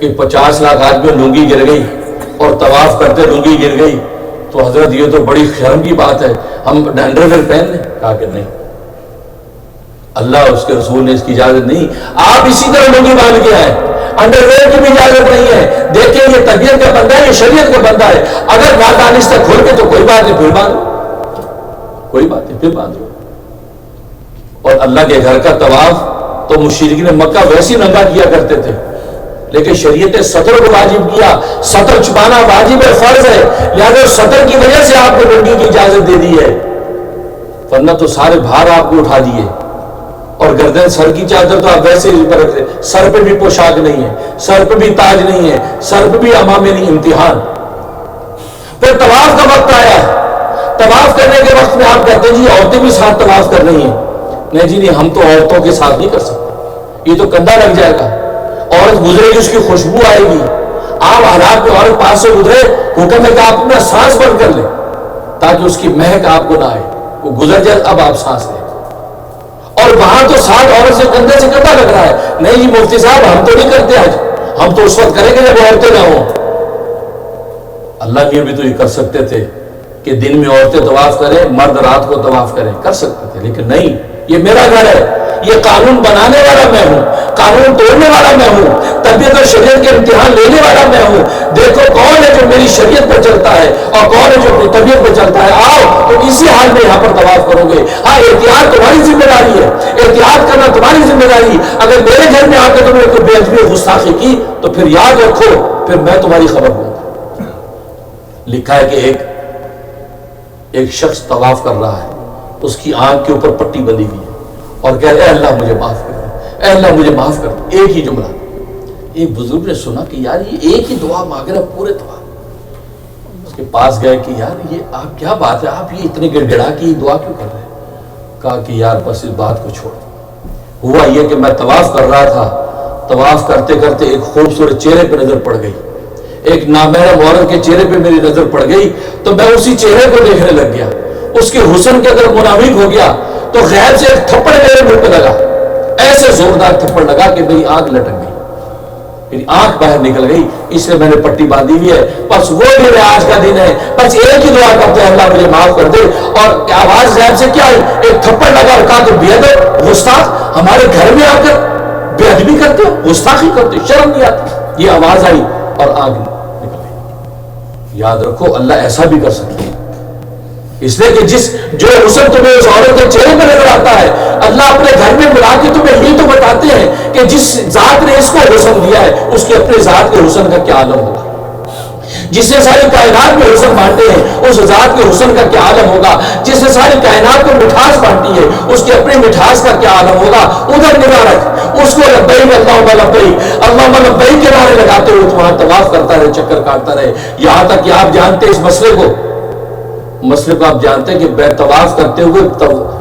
کہ 50 لاکھ آدمی لنگی گر گئی اور طواف کرتے لنگی گر گئی تو حضرت یہ تو بڑی شرم کی بات ہے، ہم انڈر ویئر پہن لیں. کہا کہ نہیں، اللہ اس کے رسول نے اس کی اجازت نہیں. آپ اسی طرح لنگی باندھ کے آئے، انڈر ویئر کی بھی اجازت نہیں ہے. دیکھیں یہ طبیعت کا بندہ ہے، یہ شریعت کا بندہ ہے. اگر نادانستہ کھول کے تو کوئی بات نہیں، پھر باندھو، کوئی بات نہیں، پھر باندھو. اور اللہ کے گھر کا طواف تو مشرکین مکہ ویسی ننگا کیا کرتے تھے، لیکن شریعت نے سطر کو واجب کیا. سطر چھپانا واجب ہے، فرض ہے، لہذا سطر کی وجہ سے آپ کو لنگی کی اجازت دے دی ہے، ورنہ تو سارے بھار آپ کو اٹھا دیے. اور گردن سر کی چادر تو آپ ویسے ہی اوپر رکھتے، سر پہ بھی پوشاک نہیں ہے، سر پہ بھی تاج نہیں ہے، سر پہ بھی امامے نہیں، امتحان۔ پھر طواف کا وقت آیا ہے، طواف کرنے کے وقت میں آپ کہتے ہیں جی عورتیں بھی ساتھ طواف کر رہی ہیں، نہیں جی نہیں، ہم تو عورتوں کے ساتھ نہیں کر سکتے، یہ تو کندھا لگ جائے گا، عورت گزرے گی اس کی خوشبو آئے گی، آپ حالات میں عورت پاس سے گزرے، حکم ہے کہ آپ اپنا سانس بند کر لیں تاکہ اس کی مہک آپ کو نہ آئے، وہ گزر جائے اب آپ سانس لیں، اور وہاں تو ساتھ عورت سے کندھے سے کندھا لگ رہا ہے، نہیں جی مفتی صاحب ہم تو نہیں کرتے آج، ہم تو اس وقت کریں گے جب عورتیں نہ ہوں۔ اللہ کے بھی تو یہ کر سکتے تھے کہ دن میں عورتیں طواف کریں، مرد رات کو طواف کریں، کر سکتے تھے، لیکن نہیں، یہ میرا گھر ہے، یہ قانون بنانے والا میں ہوں، قانون توڑنے والا میں ہوں، طبیعت اور شریعت کے امتحان لینے والا میں ہوں، دیکھو کون ہے جو میری شریعت پر چلتا ہے اور کون ہے جو اپنی طبیعت پر چلتا ہے، آؤ تو اسی حال میں یہاں پر طواف کرو گے۔ ہاں احتیاط تمہاری ذمہ داری ہے، احتیاط کرنا تمہاری ذمہ داری، اگر میرے گھر میں آ کے تم نے کوئی بے ادبی گستاخی کی تو پھر یاد رکھو پھر میں تمہاری خبر ہوں۔ لکھا ہے کہ ایک شخص طواف کر رہا ہے، اس کی آنکھ کے اوپر پٹی بندھی ہوئی ہے اور کہہ رہے اے اللہ مجھے معاف کر دے، اے اللہ مجھے معاف کر دے، ایک ہی جملہ۔ ایک بزرگ نے سنا کہ یار یہ ایک ہی دعا مانگ رہا پورے طواف، اس کے پاس گئے کہ یار یہ آپ کیا بات ہے، آپ یہ اتنے گڑ گڑا کے دعا کیوں کر رہے ہیں؟ کہا کہ یار بس اس بات کو چھوڑ، ہوا یہ کہ میں طواف کر رہا تھا، طواف کرتے کرتے ایک خوبصورت چہرے پہ نظر پڑ گئی، ایک نامحرم عورت کے چہرے پہ میری نظر پڑ گئی تو میں اسی چہرے کو دیکھنے لگ گیا، اس کے حسن کے اندر مناوک ہو گیا تو غیب سے ایک تھپڑ میرے منہ پہ لگا، ایسے زوردار تھپڑ لگا کہ میری آنکھ لٹک گئی، میری آنکھ باہر نکل گئی، اس لیے میں نے پٹی باندھی ہوئی ہے، بس وہ دن ہے آج کا دن ہے، بس ایک ہی دعا کرتے ہیں اللہ مجھے معاف کر دے۔ اور آواز غیب سے کیا آئی؟ ایک تھپڑ لگا اور کہا کہ بے ادب گستاخ، ہمارے گھر میں آ کر بے ادبی کرتے ہو، گستاخی کرتے ہو، شرم نہیں آتی؟ یہ آواز آئی اور آنکھ نکل گئی۔ یاد رکھو اللہ ایسا بھی کر سکتے ہیں، اس لیے کہ جو حسن تمہیں اس عورت کے چہرے میں نظر آتا ہے، اللہ اپنے گھر میں بلا کے تمہیں یہ تو بتاتے ہیں کہ جس ذات نے اس کو حسن دیا ہے اس کے اپنے ذات کے حسن کا کیا عالم ہوگا، جس نے ساری کائنات میں حسن بانٹے ہیں اس ذات کے حسن کا کیا عالم ہوگا، جس نے ساری کائنات کو مٹھاس بانٹی ہے اس کے اپنے مٹھاس کا کیا عالم ہوگا۔ ادھر نگاہ رکھ، اس کو لبیک اللہم لبیک اللہم لبیک کے نعرے لگاتے ہوئے وہاں طواف کرتا رہے، چکر کاٹتا رہے، یہاں تک کہ آپ جانتے اس مسئلے کو آپ جانتے ہیں کہ طواف کرتے ہوئے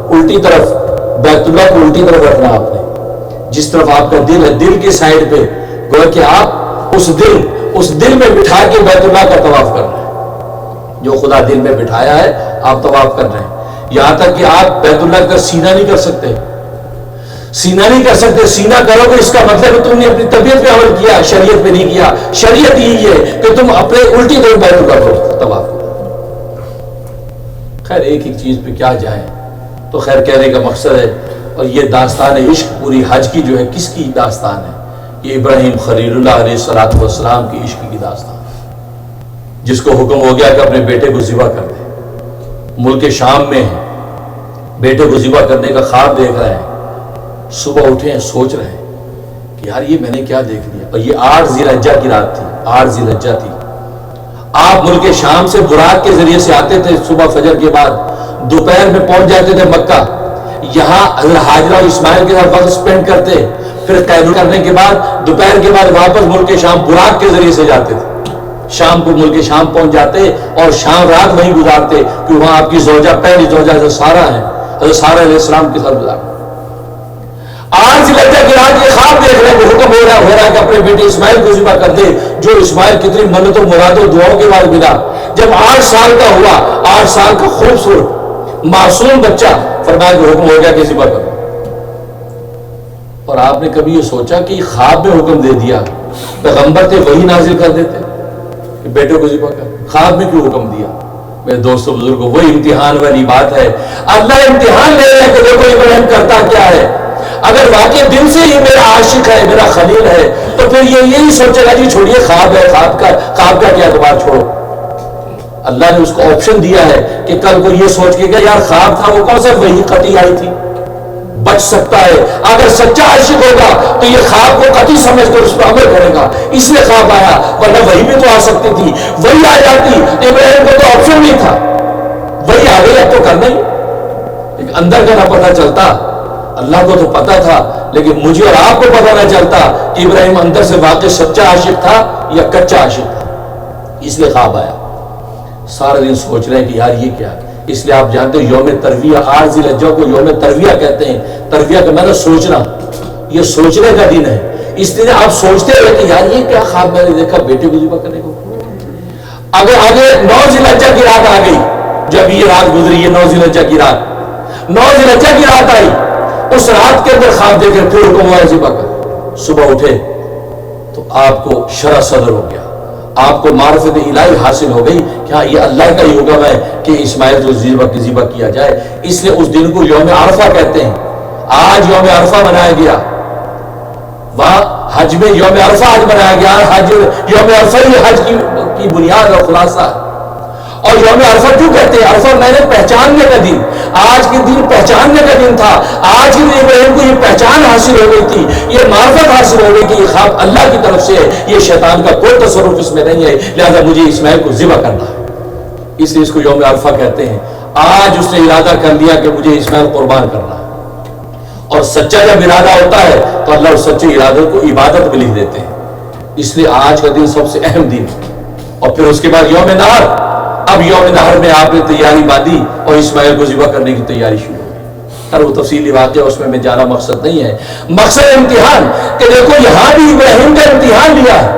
الٹی طرف بیت اللہ کو الٹی طرف رکھنا، آپ نے جس طرف آپ کا دل ہے دل کی سائڈ پہ گویا کہ آپ اس دل میں بٹھا کے بیت اللہ کا طواف کر رہے ہیں، جو خدا دل میں بٹھایا ہے آپ طواف کر رہے ہیں، یہاں تک کہ آپ بیت اللہ کا سینہ نہیں کر سکتے، سینہ کرو گے اس کا مطلب ہے تم نے اپنی طبیعت پہ عمل کیا، شریعت پہ نہیں کیا۔ شریعت یہی ہے کہ تم اپنے الٹی طرف بیت اللہ کو طواف کرو۔ خیر ایک ایک چیز پہ کیا جائیں، تو خیر کہنے کا مقصد ہے، اور یہ داستان عشق پوری حج کی جو ہے کس کی داستان ہے؟ یہ ابراہیم خلیل اللہ علیہ السلام کی عشق کی داستان، جس کو حکم ہو گیا کہ اپنے بیٹے کو ذبح کر دے، ملک شام میں ہیں، بیٹے کو ذبح کرنے کا خواب دیکھ رہے ہیں، صبح اٹھے ہیں سوچ رہے ہیں کہ یار یہ میں نے کیا دیکھ لیا، اور یہ 8 ذی الحجہ کی رات تھی، 8 ذی الحجہ تھی، آپ ملک شام سے براق کے ذریعے سے آتے تھے، صبح فجر کے بعد دوپہر میں پہنچ جاتے تھے مکہ، یہاں حاجرہ اور اسماعیل کے ساتھ وقت سپینڈ کرتے، پھر قید کرنے کے بعد دوپہر کے بعد واپس ملک شام براق کے ذریعے سے جاتے تھے، شام کو ملک شام پہنچ جاتے اور شام رات وہیں گزارتے، کہ وہاں آپ کی زوجہ پہلی زوجہ حضرت سارہ ہیں، حضرت سارہ علیہ السلام کے ساتھ گزارتے۔ 8 ذی الحجہ کی رات یہ خواب دیکھ رہے ہیں کہ حکم ہو رہا ہے کہ اپنے بیٹے اسماعیل کو ذبح کر دے، جو اسماعیل کتنی منتوں مرادوں دعاؤں کے بعد ملا، جب 8 سال کا ہوا، 8 سال کا خوبصورت معصوم بچہ، فرمایا کہ حکم ہو گیا کہ ذبح کرو۔ اور آپ نے کبھی یہ سوچا کہ خواب میں حکم دے دیا، پیغمبر تھے وہی نازل کر دیتے کہ بیٹے کو ذبح کر، خواب میں کیوں حکم دیا؟ میرے دوستوں بزرگوں، وہی امتحان والی بات ہے، اللہ امتحان لے رہے ہیں کہ دیکھو ابراہیم کرتا کیا ہے۔ اگر واقعی دل سے یہ میرا عاشق ہے، میرا خلیل ہے، تو پھر یہ یہی سوچے گا جی چھوڑیے خواب ہے، خواب کا کیا اعتبار، چھوڑو۔ اللہ نے اس کو آپشن دیا ہے کہ کل کو یہ سوچ کے کہ یار خواب تھا، وہ کون سا وہی قطعی آئی تھی، بچ سکتا ہے۔ اگر سچا عاشق ہوگا تو یہ خواب کو قطعی سمجھ کر اس پر عمل کرے گا، اس لیے خواب آیا، ورنہ وہی بھی تو آ سکتی تھی، وہی آ جاتی، ابراہیم کو تو آپشن نہیں تھا، وہی آ گئی، اب تو کرنا ہی، لیکن اندر کا نہ پتہ چلتا اللہ کو تو پتا تھا، لیکن مجھے اور آپ کو پتا نہ چلتا کہ ابراہیم اندر سے واقعی سچا عاشق تھا یا کچا عاشق تھا. اس لیے خواب آیا. سارا دن سوچ رہے ہیں کہ یار یہ کیا. اس لیے آپ جانتے ہیں یوم ترویہ، 8 ذی الحجہ کو یوم ترویہ کہتے ہیں. ترویہ کا معنی سوچنا، یہ سوچنے کا دن ہے. اس لیے آپ سوچتے رہے کہ یار یہ کیا خواب میں نے دیکھا بیٹے کو ذبح کرنے کو. اگر آگے 9 ذی الحجہ کی رات آ گئی، جب یہ رات گزری ہے 9 ذی الحجہ کی رات، 9 ذی الحجہ کی رات آئی، اس رات کے اندر خواب دیکھے پھر حکم ہوا ذبح کر. صبح اٹھے تو آپ کو شرح صدر ہو گیا، آپ کو معرفت الہی حاصل ہو گئی کہ ہاں یہ اللہ کا ہی حکم ہے کہ اسماعیل کو ذبح کیا جائے. اس لیے اس دن کو یوم عرفہ کہتے ہیں. آج یوم عرفہ منایا گیا. وہاں حج میں یوم عرفہ حج منایا گیا. حج یوم عرفہ ہی حج کی بنیاد اور خلاصہ. اور یوم عرفہ کیوں کہتے ہیں؟ عرفہ میں نے پہچاننے کا دن. آج کے دن پہچاننے کا دن تھا. آج ہی ابراہیم کو یہ پہچان حاصل ہو گئی تھی، یہ معرفت حاصل ہو گئی کہ یہ خواب اللہ کی طرف سے ہے، یہ شیطان کا کوئی تصرف اس میں نہیں ہے، لہذا مجھے اسماعیل کو ذبح کرنا ہے. اس لیے اس کو یوم عرفہ کہتے ہیں. آج اس نے ارادہ کر لیا کہ مجھے اسماعیل قربان کرنا ہے. اور سچا جب ارادہ ہوتا ہے تو اللہ اس سچے ارادے کو عبادت میں لکھ دیتے ہیں. اس لیے آج کا دن سب سے اہم دن ہے. اور پھر اس کے بعد یوم نہر. اب یوم نہر میں آپ نے تیاری باندھی اور اسماعیل کو ذبح کرنے کی تیاری شروع ہو گئی. اور وہ تفصیلی واقعہ اس میں جانا مقصد نہیں ہے. مقصد امتحان کہ دیکھو یہاں بھی ابراہیم کا امتحان لیا ہے.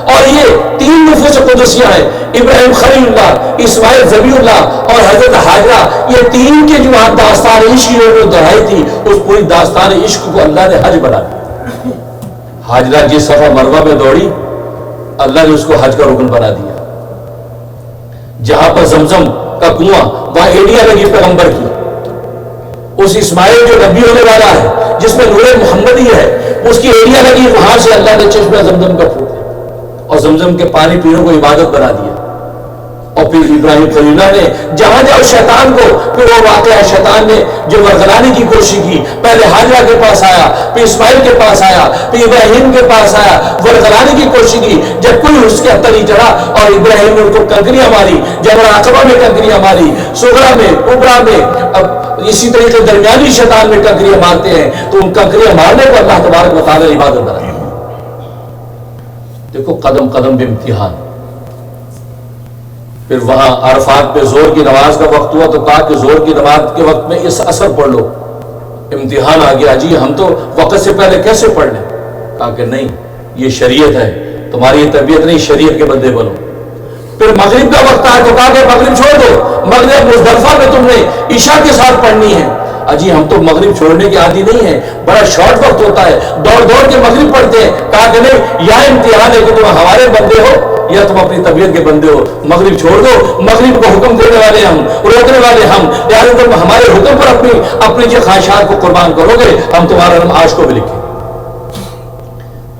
اور یہ 3 نفوس قدسیاں ہیں، ابراہیم خلیل اللہ، اسماعیل ذبیح اللہ اور حضرت ہاجرہ. یہ 3 کے جو داستان عشق نے دہرائی تھی، اس پوری داستان عشق کو اللہ نے حج بنا دیا. ہاجرہ جس صفا مروہ میں دوڑی، اللہ نے اس کو حج کا رکن بنا دیا. جہاں پر زمزم کا کنواں، وہاں ایڈیا لگی پیغمبر کی. اس اسماعیل جو نبی ہونے والا ہے، جس میں نور محمدی ہے، اس کی ایڈیا لگی، وہاں سے اللہ نے چشمہ زمزم کا پھوٹا اور زمزم کے پانی پینے کو عبادت بنا دیا. اور پھر ابراہیم خلیل اللہ نے جہاں جہاں شیطان کو، پھر وہ واقعہ شیطان نے جو ورغلانے کی کوشش کی، پہلے ہاجرہ کے پاس آیا، پھر اسماعیل کے پاس آیا، پھر ابراہیم کے پاس آیا، ورغلانے کی کوشش کی. جب کوئی اس کے حد نہیں چڑھا اور ابراہیم نے ان کو کنکریاں ماری، جبل عقبہ میں کنکریاں ماری، صغرا میں، کبرا میں، اب اسی طریقے درمیانی شیطان میں کنکریاں مارتے ہیں، تو ان کنکریاں مارنے کو اللہ تبارک و تعالی عبادت بنا. دیکھو قدم قدم پہ امتحان. پھر وہاں عرفات پہ زور کی نماز کا وقت ہوا تو کہا کہ زور کی نماز کے وقت میں اس اثر پڑھ لو. امتحان آ گیا، جی ہم تو وقت سے پہلے کیسے پڑھ لیں؟ کہا کہ نہیں، یہ شریعت ہے، تمہاری یہ طبیعت نہیں، شریعت کے بندے بنو. پھر مغرب کا وقت آیا تو کہا کہ مغرب چھوڑ دو، مغرب مزدلفہ میں تم نے عشاء کے ساتھ پڑھنی ہے. اجی ہم تو مغرب چھوڑنے کے عادی نہیں ہیں، بڑا شارٹ وقت ہوتا ہے، دوڑ دوڑ کے مغرب پڑھتے ہیں. کہا کہ نہیں، یا امتحان ہے کہ تم ہمارے بندے ہو یا تم اپنی طبیعت کے بندے ہو. مغرب چھوڑ دو، مغرب کو حکم دینے والے ہم، روکنے والے ہم، یعنی تم ہمارے حکم پر اپنی جو خواہشات کو قربان کرو گے، ہم تمہارا نام آج کو بھی لکھیں.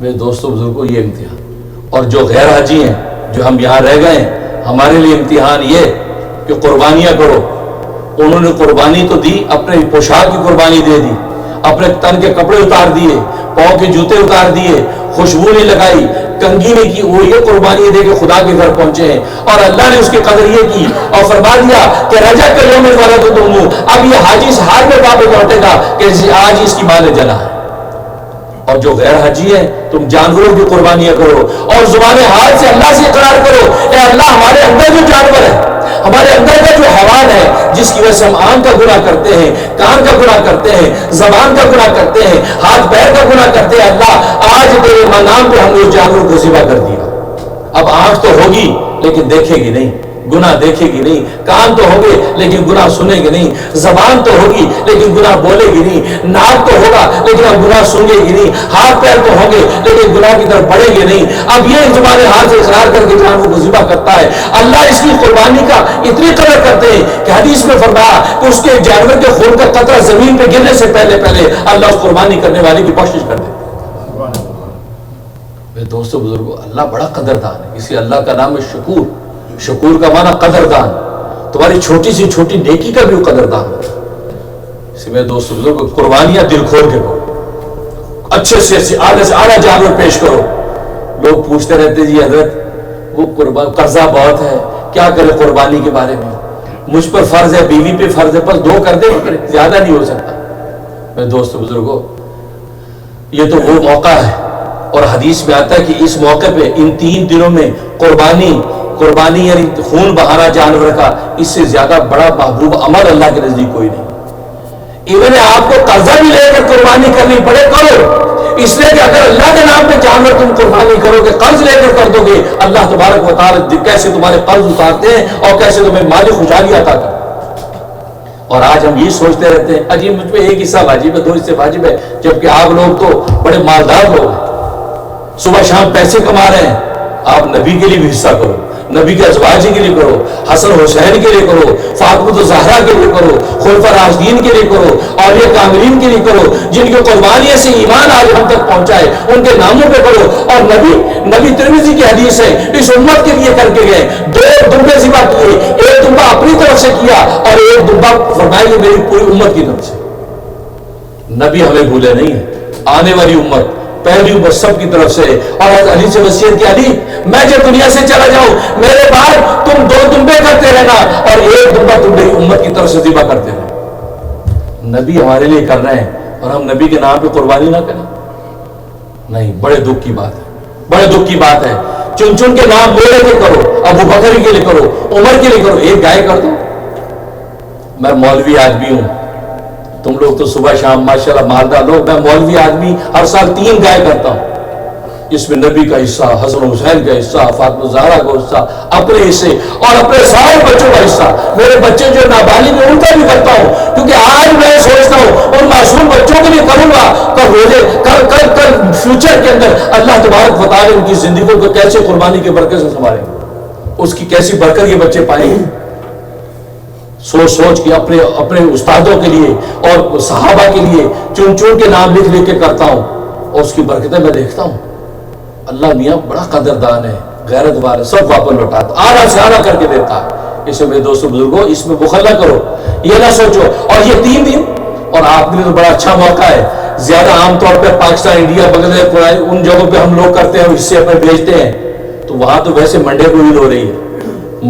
میرے دوستوں بزرگوں، یہ امتحان. اور جو غیر حاجی ہیں، جو ہم یہاں رہ گئے ہیں، ہمارے لیے امتحان یہ کہ قربانیاں کرو. انہوں نے قربانی تو دی، اپنے پوشاک کی قربانی دے دی، اپنے تن کے کپڑے اتار دیے، پاؤں کے جوتے اتار دیے، خوشبو نہیں لگائی، کنگھی نہیں کی. وہ یہ قربانی دے کے خدا کے گھر پہنچے ہیں اور اللہ نے اس کی قدر یہ کی اور فرما دیا کہ رجا کے یوم ولدت امہ. اب یہ حاجی اس حال میں واپس لوٹے گا کہ آج اس کی ماں نے جنا ہے. اور جو غیر حاجی ہے، تم جانوروں کی قربانیاں کرو اور زبان حال سے اللہ سے اقرار کرو، اے اللہ ہمارے اندر جو جانور ہے، ہمارے اندر کا جو حیوان ہے، جس کی وجہ سے ہم آنکھ کا گناہ کرتے ہیں، کان کا گناہ کرتے ہیں، زبان کا گناہ کرتے ہیں، ہاتھ پیر کا گناہ کرتے ہیں، اللہ آج تیرے نام پہ ہم نے جانوروں کو ذبح کر دیا. اب آنکھ تو ہوگی لیکن دیکھے گی نہیں، گناہ دیکھے گی نہیں، کان تو ہوں گے لیکن گناہ سنے گی نہیں، زبان تو ہوگی لیکن گناہ بولے گی نہیں، ناک تو ہوگا لیکن اب گناہ سنگے گی نہیں، ہاتھ پیر تو ہوں گے لیکن گناہ کی طرف بڑھے گی نہیں. اب یہ زبان ہاتھ سے اقرار کر کے جانوروں کو ذبح کرتا ہے. اللہ اس کی قربانی کا اتنی قدر کرتے ہیں کہ حدیث میں فرمایا کہ اس کے جانور کے خون کا قطرہ زمین پہ گرنے سے پہلے اللہ اس قربانی کرنے والے کی بخشش کر دے. میرے دوستوں بزرگوں، اللہ بڑا قدردان ہے. اسی اللہ کا نام ہے شکور. شکور کا معنی قدردان. تمہاری چھوٹی سی چھوٹی نیکی کا بھی وہ قدردان ہے. اسی میں دوستوں بزرگوں، قربانیاں دل کھول کے کرو، اچھے سے اعلیٰ جانور پیش کرو. لوگ پوچھتے رہتے جی حضرت وہ قرضہ بہت ہے، کیا کرے قربانی کے بارے میں؟ مجھ پر فرض ہے، بیوی پہ فرض ہے، بس 2 کر دے، زیادہ نہیں ہو سکتا. میرے دوست بزرگوں، یہ تو وہ موقع ہے، اور حدیث میں آتا ہے کہ اس موقع پہ ان 3 دنوں میں قربانی یعنی خون بہانا جانور کا، اس سے زیادہ بڑا محبوب عمل اللہ کے نزدیک کوئی نہیں۔ ایون آپ کو قرضہ بھی لے کر قربانی کرنی پڑے کرو، اس لیے کہ اگر اللہ کے نام پہ جانور تم قربانی کرو گے، قرض لے کر کر دو گے، اللہ تبارک و تعالی کیسے تمہارے قرض اتارتے ہیں اور کیسے تمہیں مالی خوشحالی عطا کرتے ہیں۔ اور آج ہم یہ سوچتے رہتے ہیں اجی مجھ پہ ایک حصہ واجب ہے، 2 حصے واجب ہے، جبکہ آپ لوگ تو بڑے مالدار لوگ ہیں، صبح شام پیسے کما رہے ہیں۔ آپ نبی کے لیے بھی حصہ کرو، نبی کے ازواج کے لیے کرو، حسن حسین کے لیے کرو، فاطمہ الزہرا کے لیے کرو، خلفاء راشدین کے لیے کرو، اولیاء کاملین کے لیے کرو، جن کی قربانی سے ایمان آج ہم تک پہنچا ہے، ان کے ناموں پہ کرو۔ اور نبی ترمذی کی حدیث ہے، اس امت کے لیے کر کے گئے، 2 دمبے ذبح کیے، ایک دمبا اپنی طرف سے کیا اور ایک دمبا فرمایا کہ میری پوری امت کی طرف سے۔ نبی ہمیں بھولے نہیں ہیں، آنے والی امت، پہلی امت سب کی طرف سے۔ اور علی سے وصیت کی، علی میں جب دنیا سے چلا جاؤں میرے بعد تم 2 دمبے کرتے رہنا اور ایک دمبا تم میری امت کی طرف سے ذبح کرتے رہنا۔ نبی ہمارے لیے کر رہے ہیں اور ہم نبی کے نام پہ قربانی نہ کریں؟ نہیں، بڑے دکھ کی بات ہے، بڑے دکھ کی بات ہے۔ چن چن کے نام لے کے کرو، ابو بکر کے لیے کرو، عمر کے لیے کرو، ایک گائے کر دو۔ میں مولوی آدمی ہوں، تم لوگ تو صبح شام ماشاءاللہ مالدار لوگ، میں مولوی آدمی ہر سال 3 گائے کرتا ہوں، اس میں نبی کا حصہ، حسن حسین کا حصہ، فاطمہ الزہرا کا حصہ، اپنے حصے اور اپنے سارے بچوں کا حصہ، میرے بچے جو نابالغ ہیں ان کا بھی کرتا ہوں، کیونکہ آج میں سوچتا ہوں ان معصوم بچوں کے لیے کروں گا، کل فیوچر کے اندر اللہ تبارک و تعالی ان کی زندگیوں کو کیسے قربانی کے برکت سے سنبھالیں گے، اس کی کیسی برکت یہ بچے پائیں گے۔ سوچ کے اپنے استادوں کے لیے اور صحابہ کے لیے چن چن کے نام لکھ کے کرتا ہوں، اور اس کی برکتیں میں دیکھتا ہوں۔ اللہ میاں بڑا قدردان ہے، غیرت والا، سب واپس لوٹاتا، آنا سے آنا کر کے دیتا ہے۔ اس میں میرے دوستوں بزرگوں، اس میں بخل نہ کرو، یہ نہ سوچو۔ اور یہ 3 دن اور آپ کے لیے تو بڑا اچھا موقع ہے۔ زیادہ عام طور پہ پاکستان، انڈیا، بنگلہ دیش، ان جگہوں پہ ہم لوگ کرتے ہیں، حصے اپنے بھیجتے ہیں، تو وہاں تو ویسے منڈے کو عید ہو رہی ہے،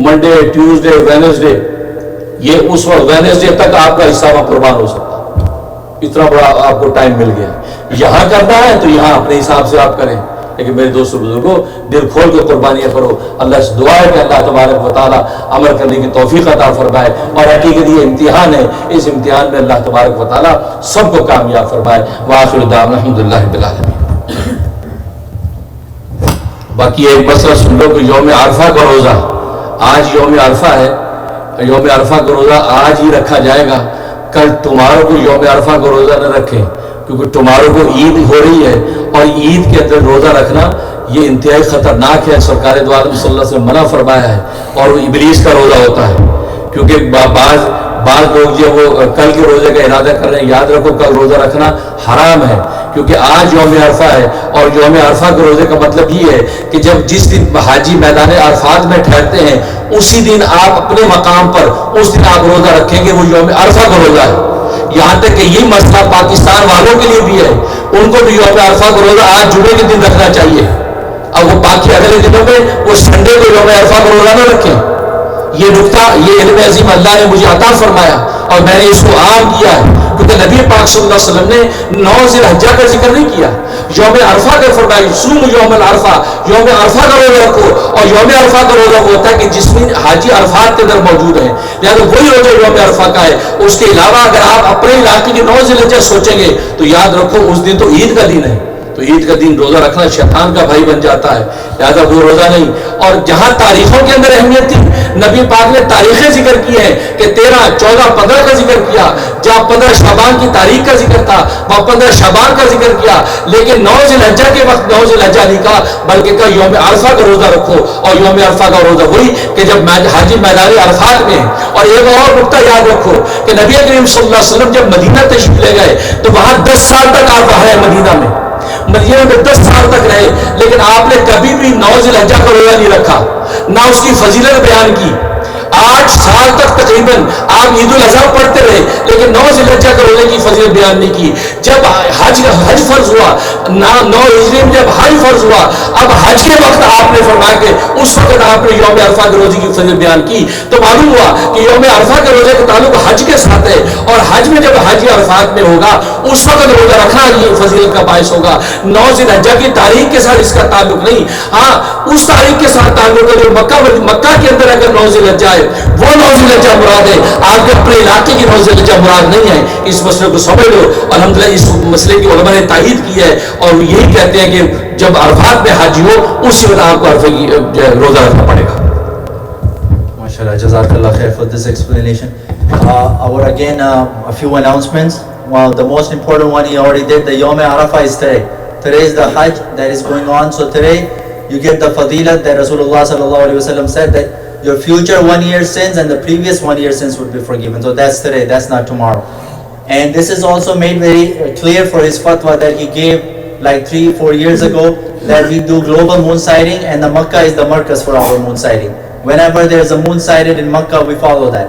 منڈے، ٹیوزڈے، وینسڈے، یہ اس وقت وینسڈے تک آپ کا حصہ وہاں قربان ہو سکتا ہے، اتنا بڑا آپ کو ٹائم مل گیا۔ یہاں کرنا ہے تو یہاں اپنے حساب سے آپ کریں، لیکن میرے دوستوں بزرگوں دل کھول کے قربانیاں کرو۔ اللہ سے دعا ہے کہ اللہ تبارک و تعالیٰ عمل کرنے کی توفیق عطا فرمائے، اور حقیقت یہ امتحان ہے، اس امتحان میں اللہ تبارک و تعالیٰ سب کو کامیاب فرمائے۔ وآخر دعوانا الحمدللہ رب العالمین۔ باقی ایک مسئلہ سن لو کہ یوم عرفہ کا روزہ، آج یوم عرفہ ہے، یوم عرفہ کا روزہ آج ہی رکھا جائے گا، کل ٹمارو کو یوم عرفہ کا روزہ نہ رکھیں، کیونکہ ٹمارو کو عید ہو رہی ہے، اور عید کے اندر روزہ رکھنا یہ انتہائی خطرناک ہے۔ سرکار دو عالم صلی اللہ علیہ وسلم منع فرمایا ہے، اور وہ ابلیس کا روزہ ہوتا ہے، کیونکہ بعض لوگ جو وہ کل کے روزے کا ارادہ کر رہے ہیں، یاد رکھو کل روزہ رکھنا حرام ہے، کیونکہ آج یوم عرفہ ہے، اور یوم عرفہ کے روزے کا مطلب یہ ہے کہ جب جس دن حاجی میدان عرفات میں ٹھہرتے ہیں اسی دن آپ اپنے مقام پر اس دن آپ روزہ رکھیں گے، وہ یوم عرفہ کا روزہ ہے۔ یہاں تک کہ یہ مسئلہ پاکستان والوں کے لیے بھی ہے، ان کو بھی یوم عرفہ کا روزہ آج جمعے کے دن رکھنا چاہیے، اب وہ باقی اگلے دنوں میں وہ سنڈے کو یوم عرفہ کا روزہ نہ رکھیں۔ یہ نقطہ، یہ علم عظیم اللہ نے مجھے عطا فرمایا اور میں نے اس کو عام کیا ہے، کیونکہ نبی پاک صلی اللہ علیہ وسلم نے 9 ذی الحجہ کا ذکر نہیں کیا، یوم عرفہ کا فرمایا صوم یوم العرفہ، یوم عرفہ کا روزہ رکھو، اور یوم عرفہ کا روزہ ہوتا ہے کہ جس دن حاجی عرفات کے اندر موجود ہیں، لہٰذا وہی روزہ یوم عرفہ کا ہے۔ اس کے علاوہ اگر آپ اپنے علاقے کی 9 ذی الحجہ سوچیں گے تو یاد رکھو اس دن تو عید کا دن ہے، تو عید کا دن روزہ رکھنا شیطان کا بھائی بن جاتا ہے، لہذا وہ روزہ نہیں۔ اور جہاں تاریخوں کے اندر اہمیت تھی، نبی پاک نے تاریخیں ذکر کی ہیں کہ 13، 14، 15 کا ذکر کیا، جہاں 15 شعبان کی تاریخ کا ذکر تھا وہاں 15 شعبان کا ذکر کیا، لیکن 9 ذی الحجہ کے وقت 9 ذی الحجہ نہیں کہا، بلکہ کہا یوم عرفہ کا روزہ رکھو، اور یوم عرفہ کا روزہ وہی کہ جب حاجی میدان عرفات میں ہیں۔ اور ایک اور نقطہ یاد رکھو کہ نبی کریم صلی اللہ علیہ وسلم جب مدینہ تشریف لے گئے تو وہاں 10 سال تک آپ رہے مدینہ میں، مدینہ میں 10 سال تک رہے، لیکن آپ نے کبھی بھی 9 ذی الحجہ کا روزہ نہیں رکھا، نہ اس کی فضیلت بیان کی۔ 8 سال تک تقریباً آپ عید الاضحیٰ پڑھتے رہے، لیکن 9 ذی الحجہ کے روزے کی فضیلت بیان نہیں کی۔ جب حج فرض ہوا، 9 ہجری میں جب حج فرض ہوا، اب حج کے وقت آپ نے فرمایا کہ اس وقت آپ نے یوم عرفہ کے روزے کی فضیلت بیان کی، تو معلوم ہوا کہ یوم عرفہ کے روزے کا تعلق حج کے ساتھ ہے، اور حج میں جب حج عرفات میں ہوگا اس وقت روزہ رکھنا یہ فضیلت کا باعث ہوگا. 9 ذی الحجہ کی تاریخ کے ساتھ اس کا تعلق نہیں. ہاں اس تاریخ کے ساتھ تعلق ہے جو مکہ کے اندر اگر 9 ذی الحجہ ہے وہ 9 ذی الحجہ مراد ہے. آپ کے اپنے علاقے کی 9 ذی الحجہ مراد نہیں ہے. اس مسئلے کو سمجھ لو. الحمدللہ اس مسئلے کی علماء نے تائید کی ہے اور یہی کہتے ہیں کہ جب عرفات میں حج ہو اسی وقت آپ کو عرفے کی روزہ رکھنا پڑے گا. MashaAllah, Jazakallah khair for this explanation. A few announcements. Well, the most important one he already did. The Yawm Arafah is today. Today is the Hajj that is going on. So today you get the fadilat that Rasulullah sallallahu alaihi wasallam said that your future 1 year sins and the previous 1 year sins would be forgiven. So that's today. That's not tomorrow. And this is also made very clear for his fatwa that he gave like 3-4 years ago, that we do global moon sighting and the Makkah is the markaz for our moon sighting. Whenever there is a moon sighted in Makkah, we follow that.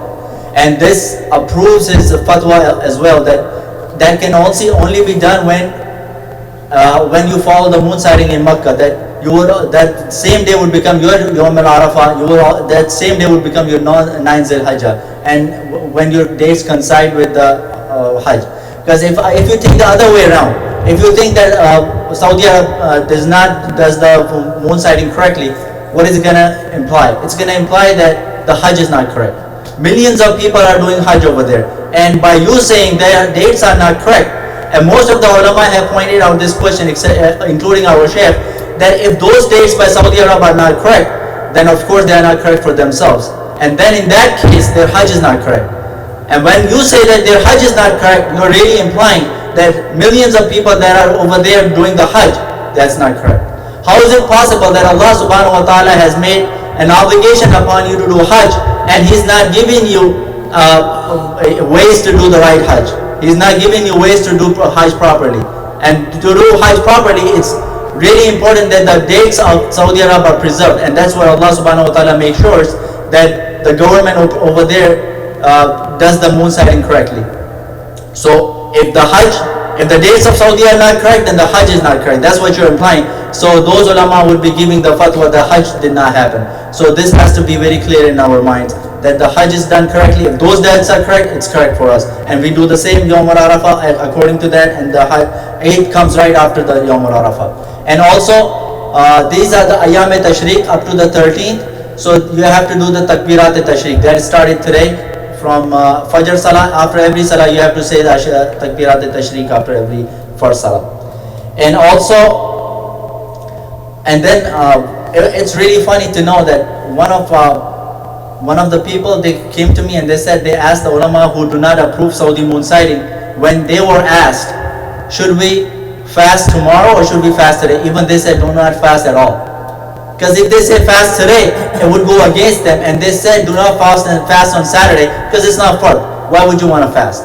And this approves his fatwa as well, that can also only be done when you follow the moon sighting in Makkah, that same day would become your Yawm al-Arafah, that same day would become your 9 Zil Hajjah, and when your dates coincide with the Hajj. Because if you think the other way around, if you think that Saudi Arabia does the moon sighting correctly, what is it going to imply? It's going to imply that the Hajj is not correct. Millions of people are doing Hajj over there, and by you saying their dates are not correct, and most of the ulama have pointed out this question, including our Shaykh, that if those dates by Saudi Arabia are not correct, then of course they are not correct for themselves, and then in that case their Hajj is not correct. And when you say that their Hajj is not correct, you're really implying that millions of people that are over there doing the Hajj, that's not correct. How is it possible that Allah subhanahu wa ta'ala has made an obligation upon you to do Hajj, and He's not giving you ways to do the right Hajj? He's not giving you ways to do Hajj properly. And to do Hajj properly, it's really important that the dates of Saudi Arabia are preserved, and that's why Allah subhanahu wa ta'ala makes sure that the government over there does the moon sighting correctly. So if the dates of Saudi are not correct, then the Hajj is not correct. That's what you're implying. So those ulama would be giving the fatwa the Hajj did not happen. So this has to be very clear in our minds, that the Hajj is done correctly. If those dates are correct, it's correct for us. And we do the same Yawm al-Arafah according to that, and the Eid comes right after the Yawm al-Arafah. And also, these are the Ayyam Tashriq up to the 13th. So you have to do the Takbirat Tashriq. That started today. From Fajr Salah, after every Salah you have to say the Takbirat Tashriq after every first Salah. And also, and then it's really funny to know that one of the people, they came to me and they said, they asked the ulama who do not approve Saudi moon sighting, when they were asked, should we fast tomorrow or should we fast today? Even they said, do not fast at all. Because if they say fast today, it would go against them. And they said do not fast on Saturday because it's not fard. Why would you want to fast?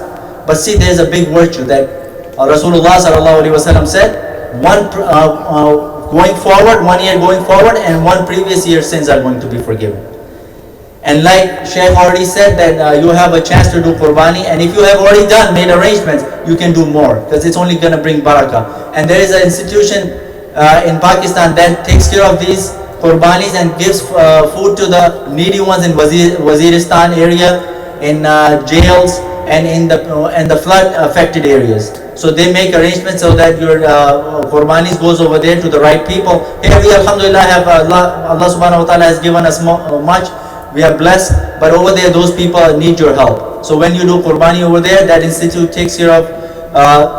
But see, there's a big virtue that Rasulullah sallallahu alaihi wasallam said, going forward, 1 year going forward, and one previous year's sins are going to be forgiven. And like Shaykh already said, that you have a chance to do Qurbani, and if you have already made arrangements, you can do more, because it's only going to bring barakah. And there is an institution in Pakistan that takes care of these Qurbanis and gives food to the needy ones in Waziristan area, in jails, and in the flood affected areas. So they make arrangements so that your Qurbanis goes over there to the right people. Here we alhamdulillah have Allah subhanahu wa ta'ala has given us much. We are blessed, but over there those people need your help. So when you do Qurbani over there, that institute takes care of,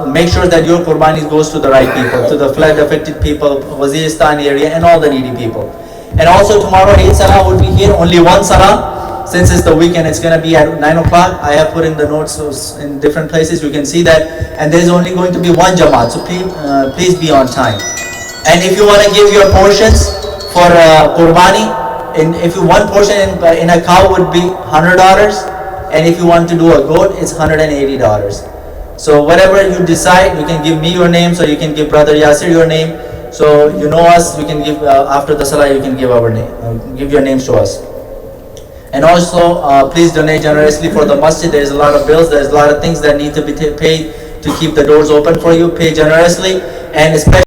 make sure that your Qurbani goes to the right people, to the flood affected people, Waziristan area, and all the needy people. And also tomorrow Eid Salah would be here, only one Salah. Since it's the weekend, it's going to be at 9 o'clock. I have put in the notes in different places, you can see that. And there's only going to be one Jamaat, so please be on time. And if you want to give your portions for Qurbani, if you one portion in a cow would be $100, and if you want to do a goat, it's $180. So whatever you decide, you can give me your name, so you can give Brother Yasir your name. So you know us, you can give after the Salah, you can give our name, give your names to us. And also, please donate generously for the masjid. There's a lot of bills, there's a lot of things that need to be paid to keep the doors open for you. Pay generously, and especially